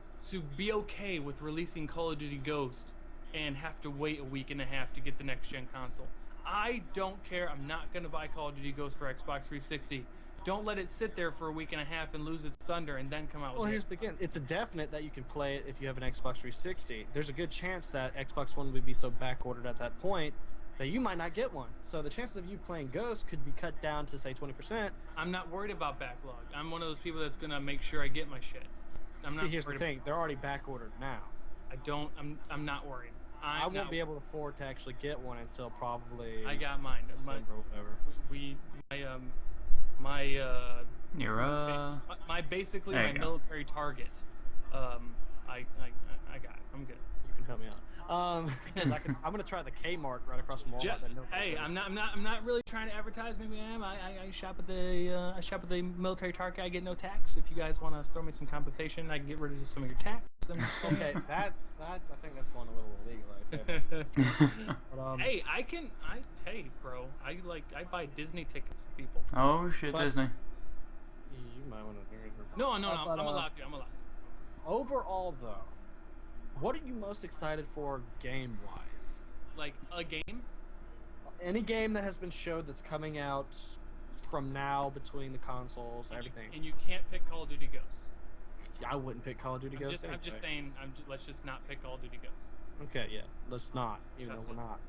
be okay with releasing Call of Duty Ghost and have to wait a week and a half to get the next gen console. I don't care. I'm not gonna buy Call of Duty Ghost for Xbox 360. Don't let it sit there for a week and a half and lose its thunder and then come out with it. Well, here's the thing. It's a definite that you can play it if you have an Xbox 360. There's a good chance that Xbox One would be so back-ordered at that point that you might not get one. So the chances of you playing Ghost could be cut down to, say, 20%. I'm not worried about backlog. I'm one of those people that's going to make sure I get my shit. See, here's the thing. They're already back-ordered now. I'm not worried. I won't be able to afford to actually get one until probably I got mine. December or whatever. My basically my military target. I got it. I'm good. You can help me out. Because I'm gonna try the Kmart right across from Walmart. Hey, I'm not really trying to advertise. Maybe I am. I shop at the military target. I get no tax. If you guys want to throw me some compensation, I can get rid of some of your tax. Okay, that's I think that's going a little illegal right there. But, hey, bro, I buy Disney tickets for people. Oh shit, Disney. You might want to hear it. No, I'm allowed to. Overall, though, what are you most excited for game-wise? Like a game? Any game that has been showed that's coming out from now between the consoles, everything. And you can't pick Call of Duty Ghosts. I wouldn't pick Call of Duty Ghosts. I'm just saying. Let's just not pick Call of Duty Ghosts. Okay, yeah, let's not. Even though we're not.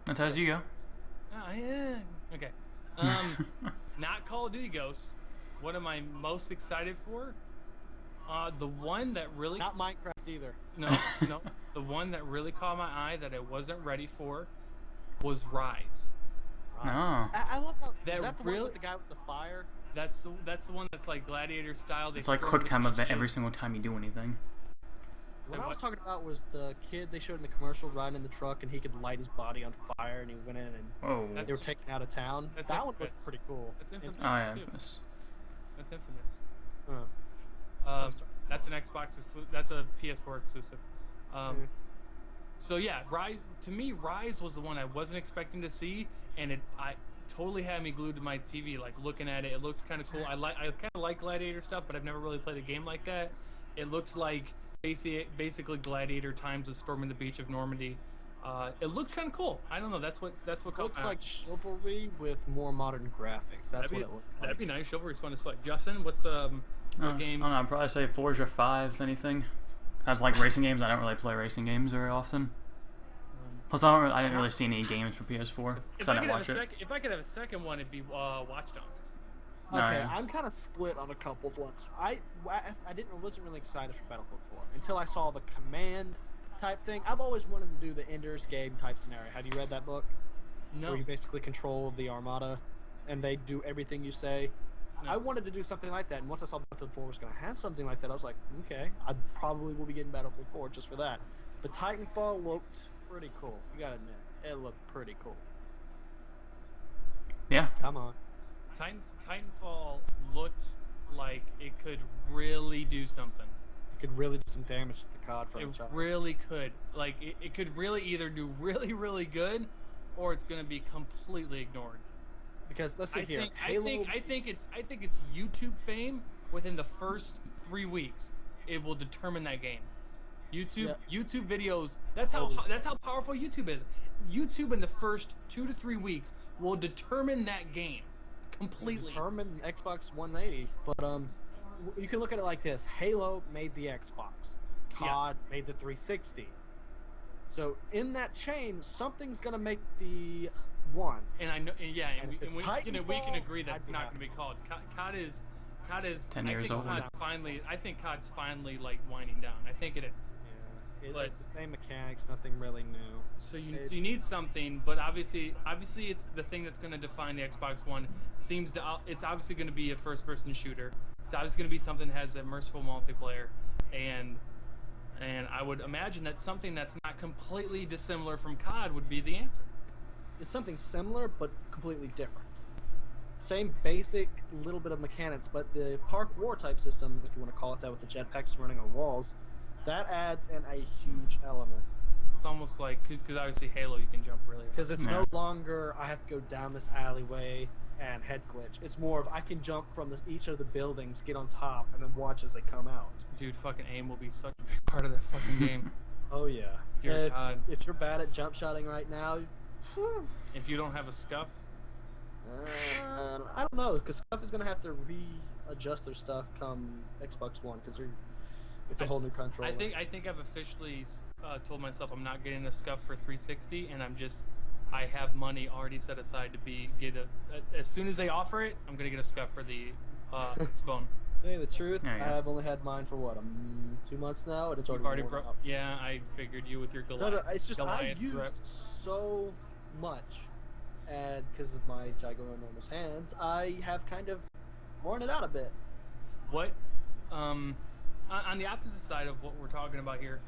That's how you go. Yeah. Okay. Not Call of Duty Ghosts. What am I most excited for? The one that really... Not Minecraft either. No. The one that really caught my eye that I wasn't ready for was Rise. No. I love how... That is that the really... one with the guy with the fire? That's the one that's like Gladiator style. It's like quick time event every single time you do anything. What I was talking about was the kid they showed in the commercial riding in the truck and he could light his body on fire and he went in and they were taken out of town. That one looked pretty cool. That's Infamous Oh yeah, too. Infamous. That's Infamous. That's an Xbox. That's a PS4 exclusive. So yeah, Rise, to me, Rise was the one I wasn't expecting to see, and I totally had me glued to my TV, like looking at it. It looked kind of cool. I kind of like Gladiator stuff, but I've never really played a game like that. It looked like basically Gladiator times a storming the beach of Normandy. It looked kind of cool. I don't know. That's what caught Looks my eye. like Chivalry with more modern graphics. That's what it looks like. That'd be nice. Chivalry's fun as fuck. Justin, what's what game? I don't know. I'd probably say Forza 5, if anything. I just like racing games. I don't really play racing games very often. Plus, I didn't really see any games for PS4 because I didn't watch it. If I could have a second one, it'd be Watch Dogs. Okay, yeah. I'm kind of split on a couple of ones. Wasn't really excited for Battlefield 4 until I saw the command type thing. I've always wanted to do the Ender's Game type scenario. Have you read that book? No. Where you basically control the Armada, and they do everything you say. No. I wanted to do something like that, and once I saw Battlefield 4 was going to have something like that, I was like, okay, I probably will be getting Battlefield 4 just for that. But Titanfall looked pretty cool. You gotta admit, it looked pretty cool. Yeah. Come on. Titanfall looked like it could really do something. It could really do some damage to the COD franchise. It really could. Like, it could really either do really, really good, or it's going to be completely ignored. Because let's see here, I think it's YouTube fame within the first 3 weeks. It will determine that game. YouTube videos. That's how powerful YouTube is. YouTube in the first 2 to 3 weeks will determine that game completely. Determine Xbox 180, but you can look at it like this: Halo made the Xbox, COD made the 360. So in that chain, something's gonna make the one. And I know, and we can agree that's I'd be not happy. going to be called. COD is 10 years old. I think COD's finally like winding down. I think it is. Yeah, it's the same mechanics, nothing really new. So you need something, but obviously it's the thing that's going to define the Xbox One. It's obviously going to be a first-person shooter. It's obviously going to be something that has immersive multiplayer, and I would imagine that something that's not completely dissimilar from COD would be the answer. It's something similar but completely different. Same basic little bit of mechanics, but the park war type system, if you want to call it that, with the jetpacks running on walls, that adds in a huge element. It's almost like, because obviously Halo you can jump really high. Because it's no longer I have to go down this alleyway and head glitch. It's more of I can jump from each of the buildings, get on top, and then watch as they come out. Dude, fucking aim will be such a big part of that fucking game. Oh yeah. Dear God. If you're bad at jump shotting right now, if you don't have a scuff. I don't know, because Scuff is going to have to readjust their stuff come Xbox One, because it's a whole new controller. I think I've officially told myself I'm not getting a scuff for 360, and I have money already set aside to as soon as they offer it, I'm gonna get a scuff for the Xbone. To tell you the truth, Yeah. I've only had mine for what, 2 months now, and it's already worn out. Yeah, I figured you with your Goliath. No, it's just Goliath I used grip. so much, and because of my ginormous hands, I have kind of worn it out a bit. What, on the opposite side of what we're talking about here,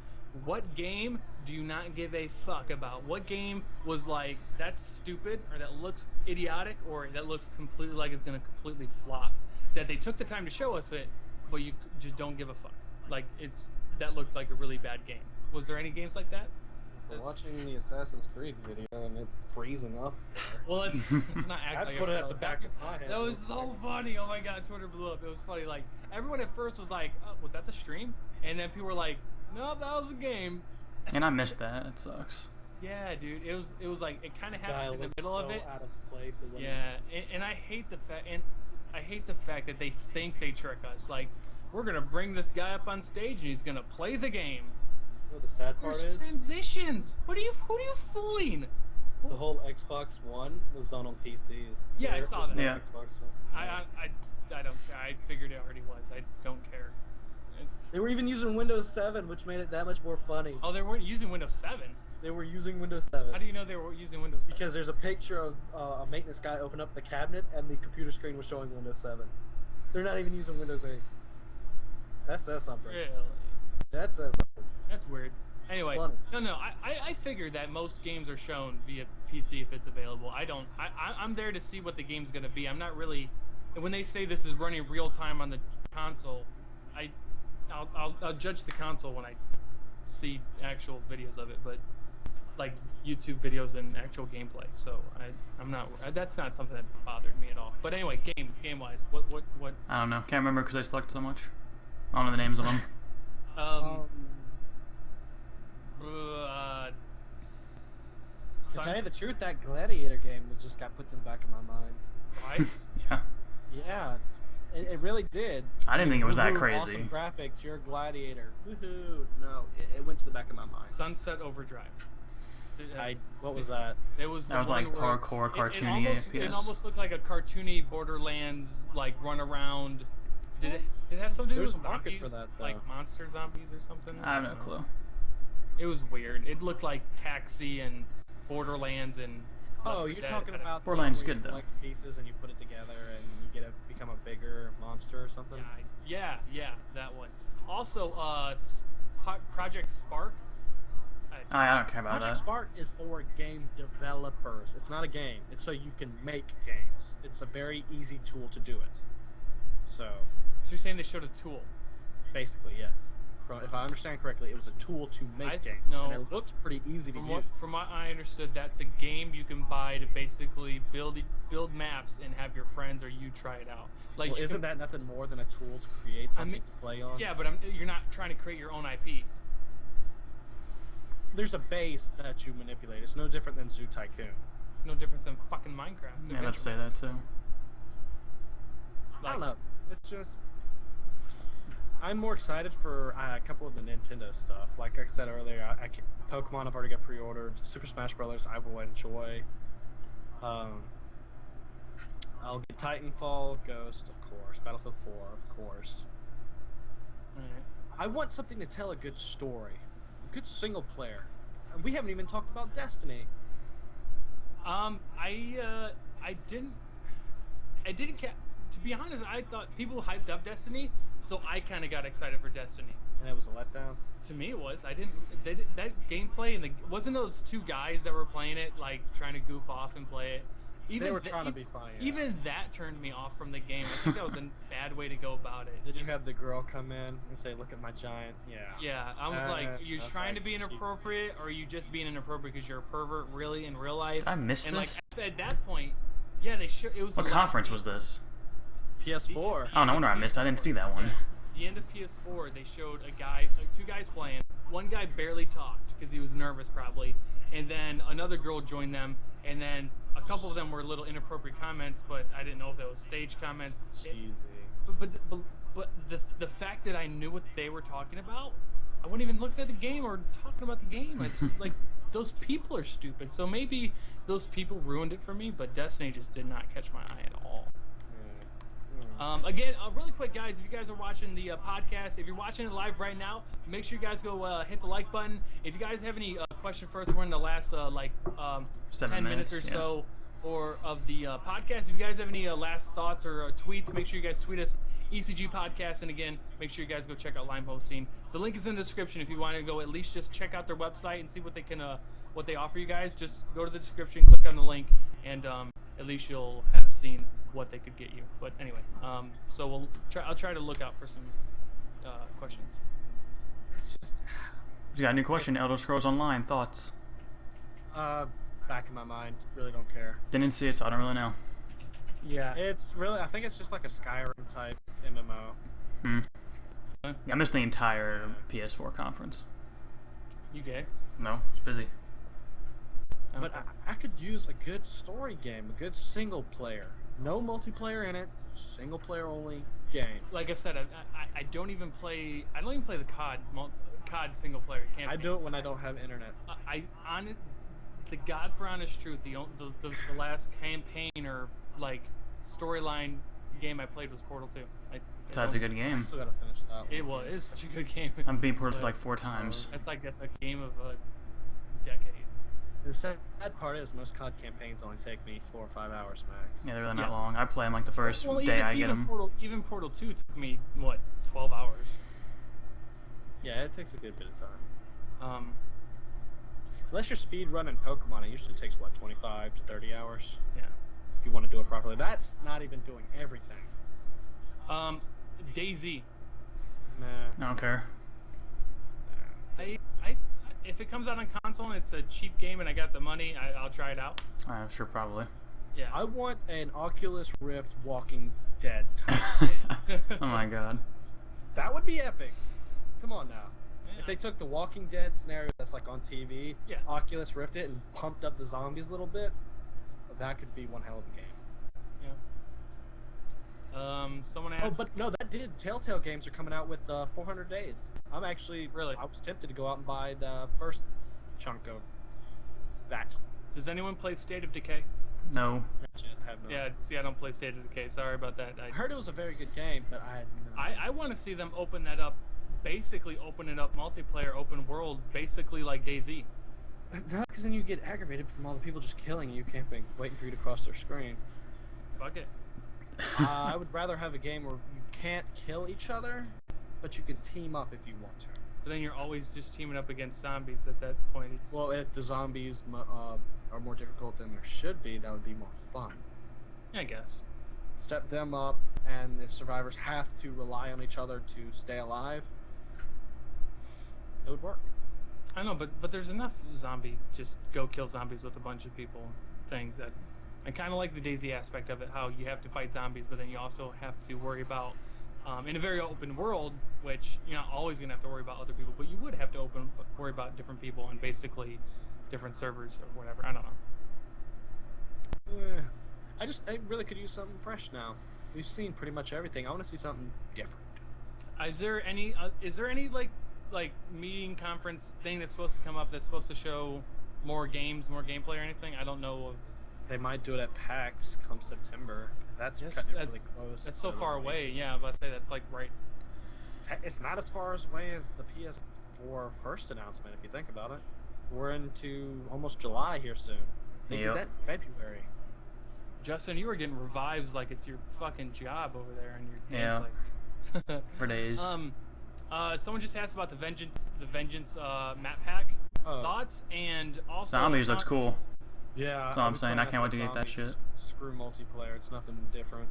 what game do you not give a fuck about? What game was like, that's stupid, or that looks idiotic, or that looks completely like it's going to completely flop? That they took the time to show us it, but you just don't give a fuck. Like, that looked like a really bad game. Was there any games like that? I'm watching the Assassin's Creed video and it freezing up there. Well, let's not act like I put it at the back of my head. That was so funny. Oh my god, Twitter blew up. It was funny. Like, everyone at first was like, oh, was that the stream? And then people were like, no, that was a game. And I missed that. It sucks. Yeah, dude. It was like, it kind of happened in the middle so of it. Out of place. Yeah, and I hate the fact that they think they trick us. Like, we're gonna bring this guy up on stage and he's gonna play the game. You know what the sad part There's is? transitions. Who are you fooling? The whole Xbox One was done on PCs. Yeah, I saw that. Yeah. Xbox One. I don't care. I figured it already was. I don't care. They were even using Windows 7, which made it that much more funny. Oh, they weren't using Windows 7. They were using Windows 7. How do you know they were using Windows 7? Because there's a picture of a maintenance guy open up the cabinet and the computer screen was showing Windows 7. They're not even using Windows 8. That says something. Really? That says something. That's weird. Anyway, It's funny. no, I figured that most games are shown via PC if it's available. I'm there to see what the game's gonna be. I'm not really when they say this is running real time on the console, I'll judge the console when I see actual videos of it, but like YouTube videos and actual gameplay. So I'm not. That's not something that bothered me at all. But anyway, game wise, what? I don't know. Can't remember because I sucked so much. I don't know the names of them. To tell you the truth, that Gladiator game that just got put to the back of my mind. Right? Yeah. Yeah, it really did. I didn't think it was that Woohoo, crazy. Awesome graphics, you're a gladiator. Woohoo! No, it went to the back of my mind. Sunset Overdrive. What was that? It was That was like parkour, cartoony FPS. It almost looked like a cartoony Borderlands like run around. Did it have something to do There's with a market zombies, for that, though. like monster zombies or something? I have no clue. It was weird. It looked like Taxi and Borderlands and. Oh, you're talking about Borderlands where you good, though. collect pieces and you put it together and you become a bigger monster or something. Yeah, that one. Also, Project Spark. I don't care about Project that. Spark is for game developers. It's not a game. It's so you can make games. It's a very easy tool to do it. So you're saying they showed a tool? Basically, yes. If I understand correctly, it was a tool to make games. No, and it looks pretty easy to use. From what I understood, that's a game you can buy to basically build maps and have your friends or you try it out. Like, well, isn't that nothing more than a tool to create something to play on? Yeah, but you're not trying to create your own IP. There's a base that you manipulate. It's no different than Zoo Tycoon. No different than fucking Minecraft. Yeah, let's say that too. I don't know. It's just... I'm more excited for a couple of the Nintendo stuff. Like I said earlier, Pokemon I've already got pre-ordered. Super Smash Brothers I will enjoy. I'll get Titanfall, Ghost, of course. Battlefield 4, of course. Alright. I want something to tell a good story. A good single player. We haven't even talked about Destiny. I didn't to be honest, I thought people hyped up Destiny, so I kind of got excited for Destiny. And it was a letdown? To me it was. That gameplay and wasn't those two guys that were playing it, like, trying to goof off and play it? They were trying to be funny. Yeah. Even that turned me off from the game. I think that was a bad way to go about it. Did you have the girl come in and say, "Look at my giant"? Yeah. Yeah, I was like, you're trying to be inappropriate, or are you just being inappropriate because you're a pervert, really, in real life? I missed and this. And like at that point, yeah, it was. What conference was this? PS4. Oh, no wonder I missed. I didn't see that one. Yeah. The end of PS4, they showed two guys playing. One guy barely talked because he was nervous, probably, and then another girl joined them, and then a couple of them were little inappropriate comments, but I didn't know if that was stage comments. Cheesy. But the fact that I knew what they were talking about, I wasn't even looking at the game or talking about the game. It's like, those people are stupid. So maybe those people ruined it for me, but Destiny just did not catch my eye at all. Again, really quick, guys, if you guys are watching the podcast, if you're watching it live right now, make sure you guys go hit the like button. If you guys have any questions for us, we're in the last 10 minutes or so of the podcast. If you guys have any last thoughts or tweets, make sure you guys tweet us, ECG Podcast, and again, make sure you guys go check out Lime Hosting. The link is in the description if you want to go at least just check out their website and see what they can what they offer you guys. Just go to the description, click on the link, and at least you'll have seen what they could get you. But anyway, so I'll try to look out for some questions. It's just... You got a new question. Elder Scrolls Online. Thoughts? Back in my mind. Really don't care. Didn't see it, so I don't really know. Yeah. It's really... I think it's just like a Skyrim type MMO. Yeah, I missed the entire PS4 conference. You gay? No, it's busy. But I could use a good story game, a good single player. No multiplayer in it, single player only game. Like I said, I don't even play the COD single player campaign. I do it when I don't have internet. The God for honest truth, the last campaign or like storyline game I played was Portal 2. That's a good game. I still gotta finish that one. It was such a good game. I'm being Portal like 4 times. That's a game of a decade. The sad part is most COD campaigns only take me 4 or 5 hours max. Yeah, they're really not long. I play them like the first day I get them. Even Portal 2 took me, what, 12 hours? Yeah, it takes a good bit of time. Um, Unless you're speed running Pokemon, it usually takes, what, 25 to 30 hours? Yeah. If you want to do it properly. That's not even doing everything. DayZ. Nah. I don't care. If it comes out on console and it's a cheap game and I got the money, I'll try it out. Sure, probably. Yeah. I want an Oculus Rift Walking Dead type game. Oh my god. That would be epic. Come on now. Yeah. If they took the Walking Dead scenario that's like on TV, Yeah. Oculus Rift it and pumped up the zombies a little bit, that could be one hell of a game. Yeah. Someone asked. Oh, but no, that did. Telltale games are coming out with 400 days. I'm actually Really? I was tempted to go out and buy the first chunk of that. Does anyone play State of Decay? No. I have no. Yeah. See, I don't play State of Decay. Sorry about that. I heard it was a very good game, but I had no. I want to see them open that up. Basically, open it up multiplayer, open world, basically like DayZ. No, because then you get aggravated from all the people just killing you, camping, waiting for you to cross their screen. Fuck it. I would rather have a game where you can't kill each other, but you can team up if you want to. But then you're always just teaming up against zombies at that point. It's, Well, if the zombies are more difficult than there should be, that would be more fun. I guess. Step them up, and if survivors have to rely on each other to stay alive, it would work. I know, but there's enough zombie just go kill zombies with a bunch of people things that I kind of like the DayZ aspect of it, how you have to fight zombies, but then you also have to worry about in a very open world, which you're not always gonna have to worry about other people, but you would have to worry about different people and basically different servers or whatever. I don't know. I really could use something fresh now. We've seen pretty much everything. I want to see something different. Is there any like meeting conference thing that's supposed to come up that's supposed to show more games, more gameplay or anything? I don't know of. They might do it at PAX come September. That's cutting it really close. That's so to far release. away. Yeah, but I'd say that's like right. It's not as far away as the PS4 first announcement, if you think about it. We're into almost July here soon. They did that in February. Justin, you were getting revives like it's your fucking job over there in your Yeah. gameplay. For days. Someone just asked about the Vengeance map pack thoughts, and also Zombies looks cool. Yeah. That's all I'm saying. I can't wait to get that shit. Screw multiplayer. It's nothing different.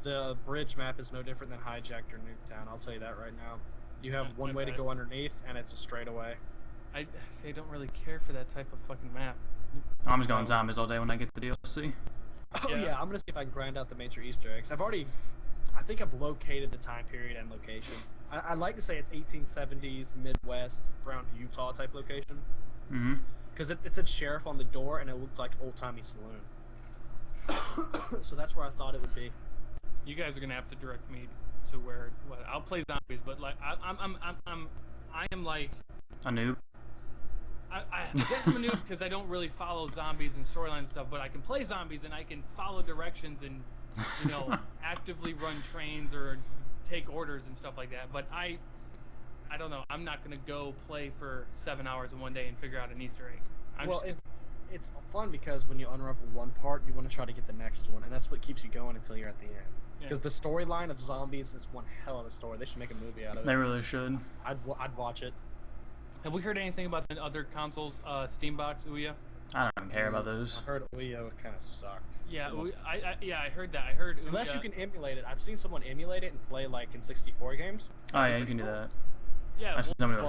The bridge map is no different than Hijacked or Nuketown. I'll tell you that right now. You have one way to go underneath, and it's a straightaway. I say I don't really care for that type of fucking map. I'm just going zombies all day when I get the DLC. Oh yeah, I'm gonna see if I can grind out the major Easter eggs. I think I've located the time period and location. I'd like to say it's 1870s Midwest, around Utah type location. Mm-hmm. Because it said sheriff on the door and it looked like old-timey saloon. So that's where I thought it would be. You guys are gonna have to direct me to where. What I'll play zombies, but like I am like A noob. I guess I'm a noob because I don't really follow zombies and storyline and stuff, but I can play zombies and I can follow directions and actively run trains or take orders and stuff like that. But I don't know. I'm not gonna go play for 7 hours in one day and figure out an Easter egg. It's fun because when you unravel one part, you want to try to get the next one, and that's what keeps you going until you're at the end. Because the storyline of zombies is one hell of a story. They should make a movie out of it. They really should. I'd watch it. Have we heard anything about the other consoles, Steambox, Ouya? I don't care about those. I heard Ouya kind of sucked. Yeah, I heard that. I heard Ouya. Unless you can emulate it. I've seen someone emulate it and play like in 64 games. Oh yeah, you can do that. Yeah, I see somebody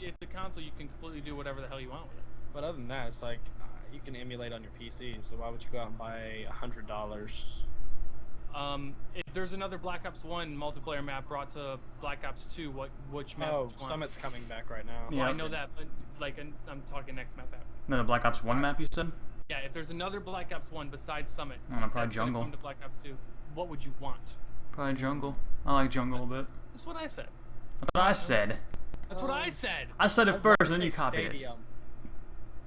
it's the console. You can completely do whatever the hell you want with it. But other than that, it's like you can emulate on your PC. So why would you go out and buy $100? If there's another Black Ops 1 multiplayer map brought to Black Ops 2, which map? Oh, Summit's coming back right now. Well, I know that, but like I'm talking next map. No, the Black Ops 1 map you said? Yeah, if there's another Black Ops 1 besides Summit, probably Jungle. Come to Black Ops 2, what would you want? Probably Jungle. I like Jungle a bit. That's what I said. That's what I said. That's what I said. I said it first, then you copied Stadium. it.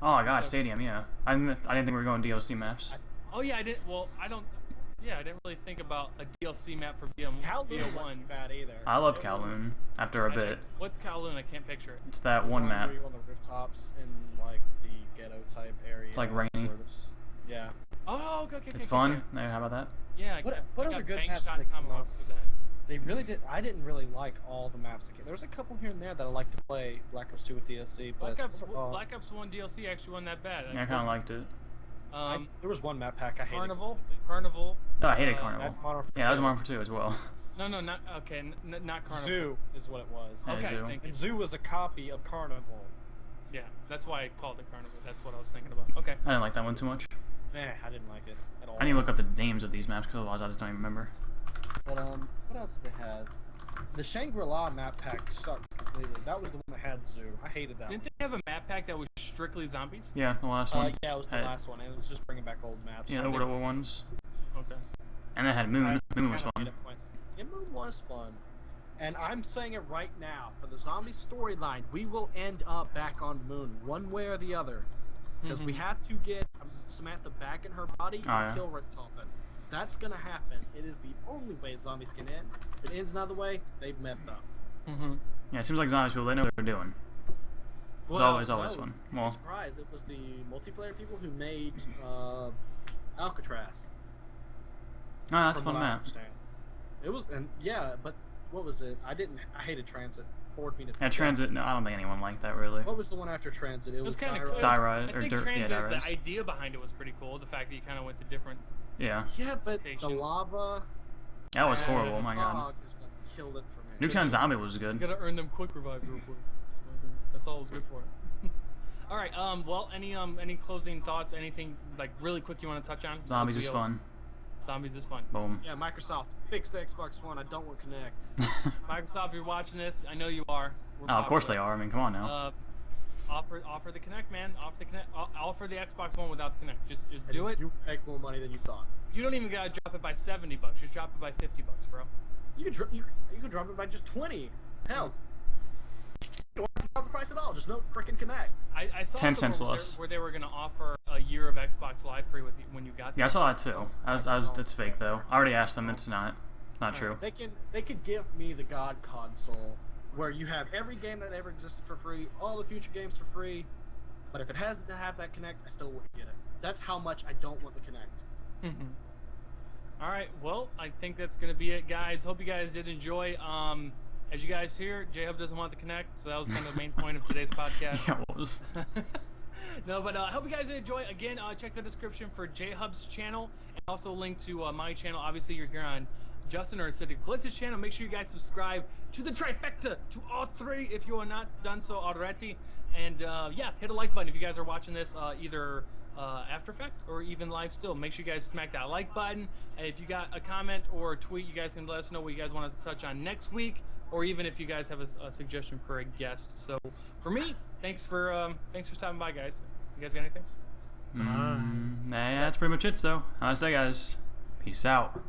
Oh god, Stadium, yeah. I didn't think we were going DLC maps. Oh yeah, I didn't. Well, I don't. Yeah, I didn't really think about a DLC map for BO1. Kowloon wasn't bad either. I love Kowloon after a bit. What's Kowloon? I can't picture it. It's that one map. Where you're on the rooftops in like the ghetto type area. It's like rainy. Yeah. Oh, okay. It's fun. There, how about that? Yeah. What other good maps did they come up with? They really did. I didn't really like all the maps. There's a couple here and there that I like to play Black Ops 2 with DLC, but Black Ops 1 DLC actually wasn't that bad. Yeah, I kind of liked it. There was one map pack I hated. Carnival. Carnival. Oh, I hated Carnival. That's Modern Yeah, that was Two. Modern Warfare 2 as well. No, not okay. Not Carnival. Zoo is what it was. Yeah, Okay, Zoo. thank you. And Zoo was a copy of Carnival. Yeah, that's why I called it Carnival. That's what I was thinking about. Okay. I didn't like that one too much. I didn't like it at all. I need to look up the names of these maps because otherwise I just don't even remember. But what else did they have? The Shangri-La map pack sucked completely. That was the one that had Zoo. I hated that Didn't one. they have a map pack that was strictly zombies? Yeah, the last one. Yeah, it was the last one, and it was just bringing back old maps. Yeah, the World War ones. Okay. And they had Moon. Moon was kinda fun. made a point. Yeah, Moon was fun. And I'm saying it right now, for the zombie storyline, we will end up back on Moon, one way or the other. Because we have to get Samantha back in her body and kill Richtofen. That's gonna happen. It is the only way zombies can end. If it ends another way, they've messed up. Yeah, it seems like zombies people, they know what they're doing. Well, It's always fun. Well, surprised. It was the multiplayer people who made Alcatraz. oh, that's a from fun what I map. understand. It was, and yeah, but what was it? I hated Transit. Bored me to Yeah, death. Transit, no, I don't think anyone liked that really. What was the one after Transit? It was kind of Die cool. Rise. Die-Rise, I or think Dirt, Transit, yeah, Die-Rise. the idea behind it was pretty cool. The fact that you kind of went to different. Yeah. Yeah, but Stations. the lava. That was and horrible, the my god. fog is what killed it for me. Nuketown Zombie was You good. gotta earn them quick revives real quick. That's all it was good for. All right. Well, any closing thoughts? Anything like really quick you want to touch on? Zombies is fun. Zombies is fun. Boom. Yeah, Microsoft, fix the Xbox One. I don't want Connect. Microsoft, if you're watching this, I know you are. Oh, of course they are. I mean, come on now. Offer the Kinect, man. Offer the Kinect. Offer the Xbox One without the Kinect. Just do it. You make more money than you thought. You don't even gotta drop it by $70. Just drop it by $50, bro. You could drop it by just 20. Hell, you don't have to drop the price at all. Just no freaking Connect. I saw 10 somewhere cents less. where they were gonna offer a year of Xbox Live free when you got. Yeah, I that. saw that too. It's fake though. I already asked them. It's not true. They could give me the God console, where you have every game that ever existed for free, all the future games for free. But if it has to have that Connect, I still wouldn't get it. That's how much I don't want the Connect. All right, well, I think that's going to be it, guys. Hope you guys did enjoy. As you guys hear, JHUB doesn't want to connect, so that was kind of the main point of today's podcast. Yeah, it was. No, but I hope you guys did enjoy. Again, check the description for JHUB's channel, and also link to my channel. Obviously, you're here on Justin or Acidic BliTz's channel. Make sure you guys subscribe to the trifecta, to all three, if you are not done so already. And yeah, hit a like button if you guys are watching this either After Effect or even live still. Make sure you guys smack that like button. And if you got a comment or a tweet, you guys can let us know what you guys want us to touch on next week, or even if you guys have a suggestion for a guest. So for me, thanks for stopping by, guys. You guys got anything? Nah, that's pretty much it. So, have a nice day, guys. Peace out.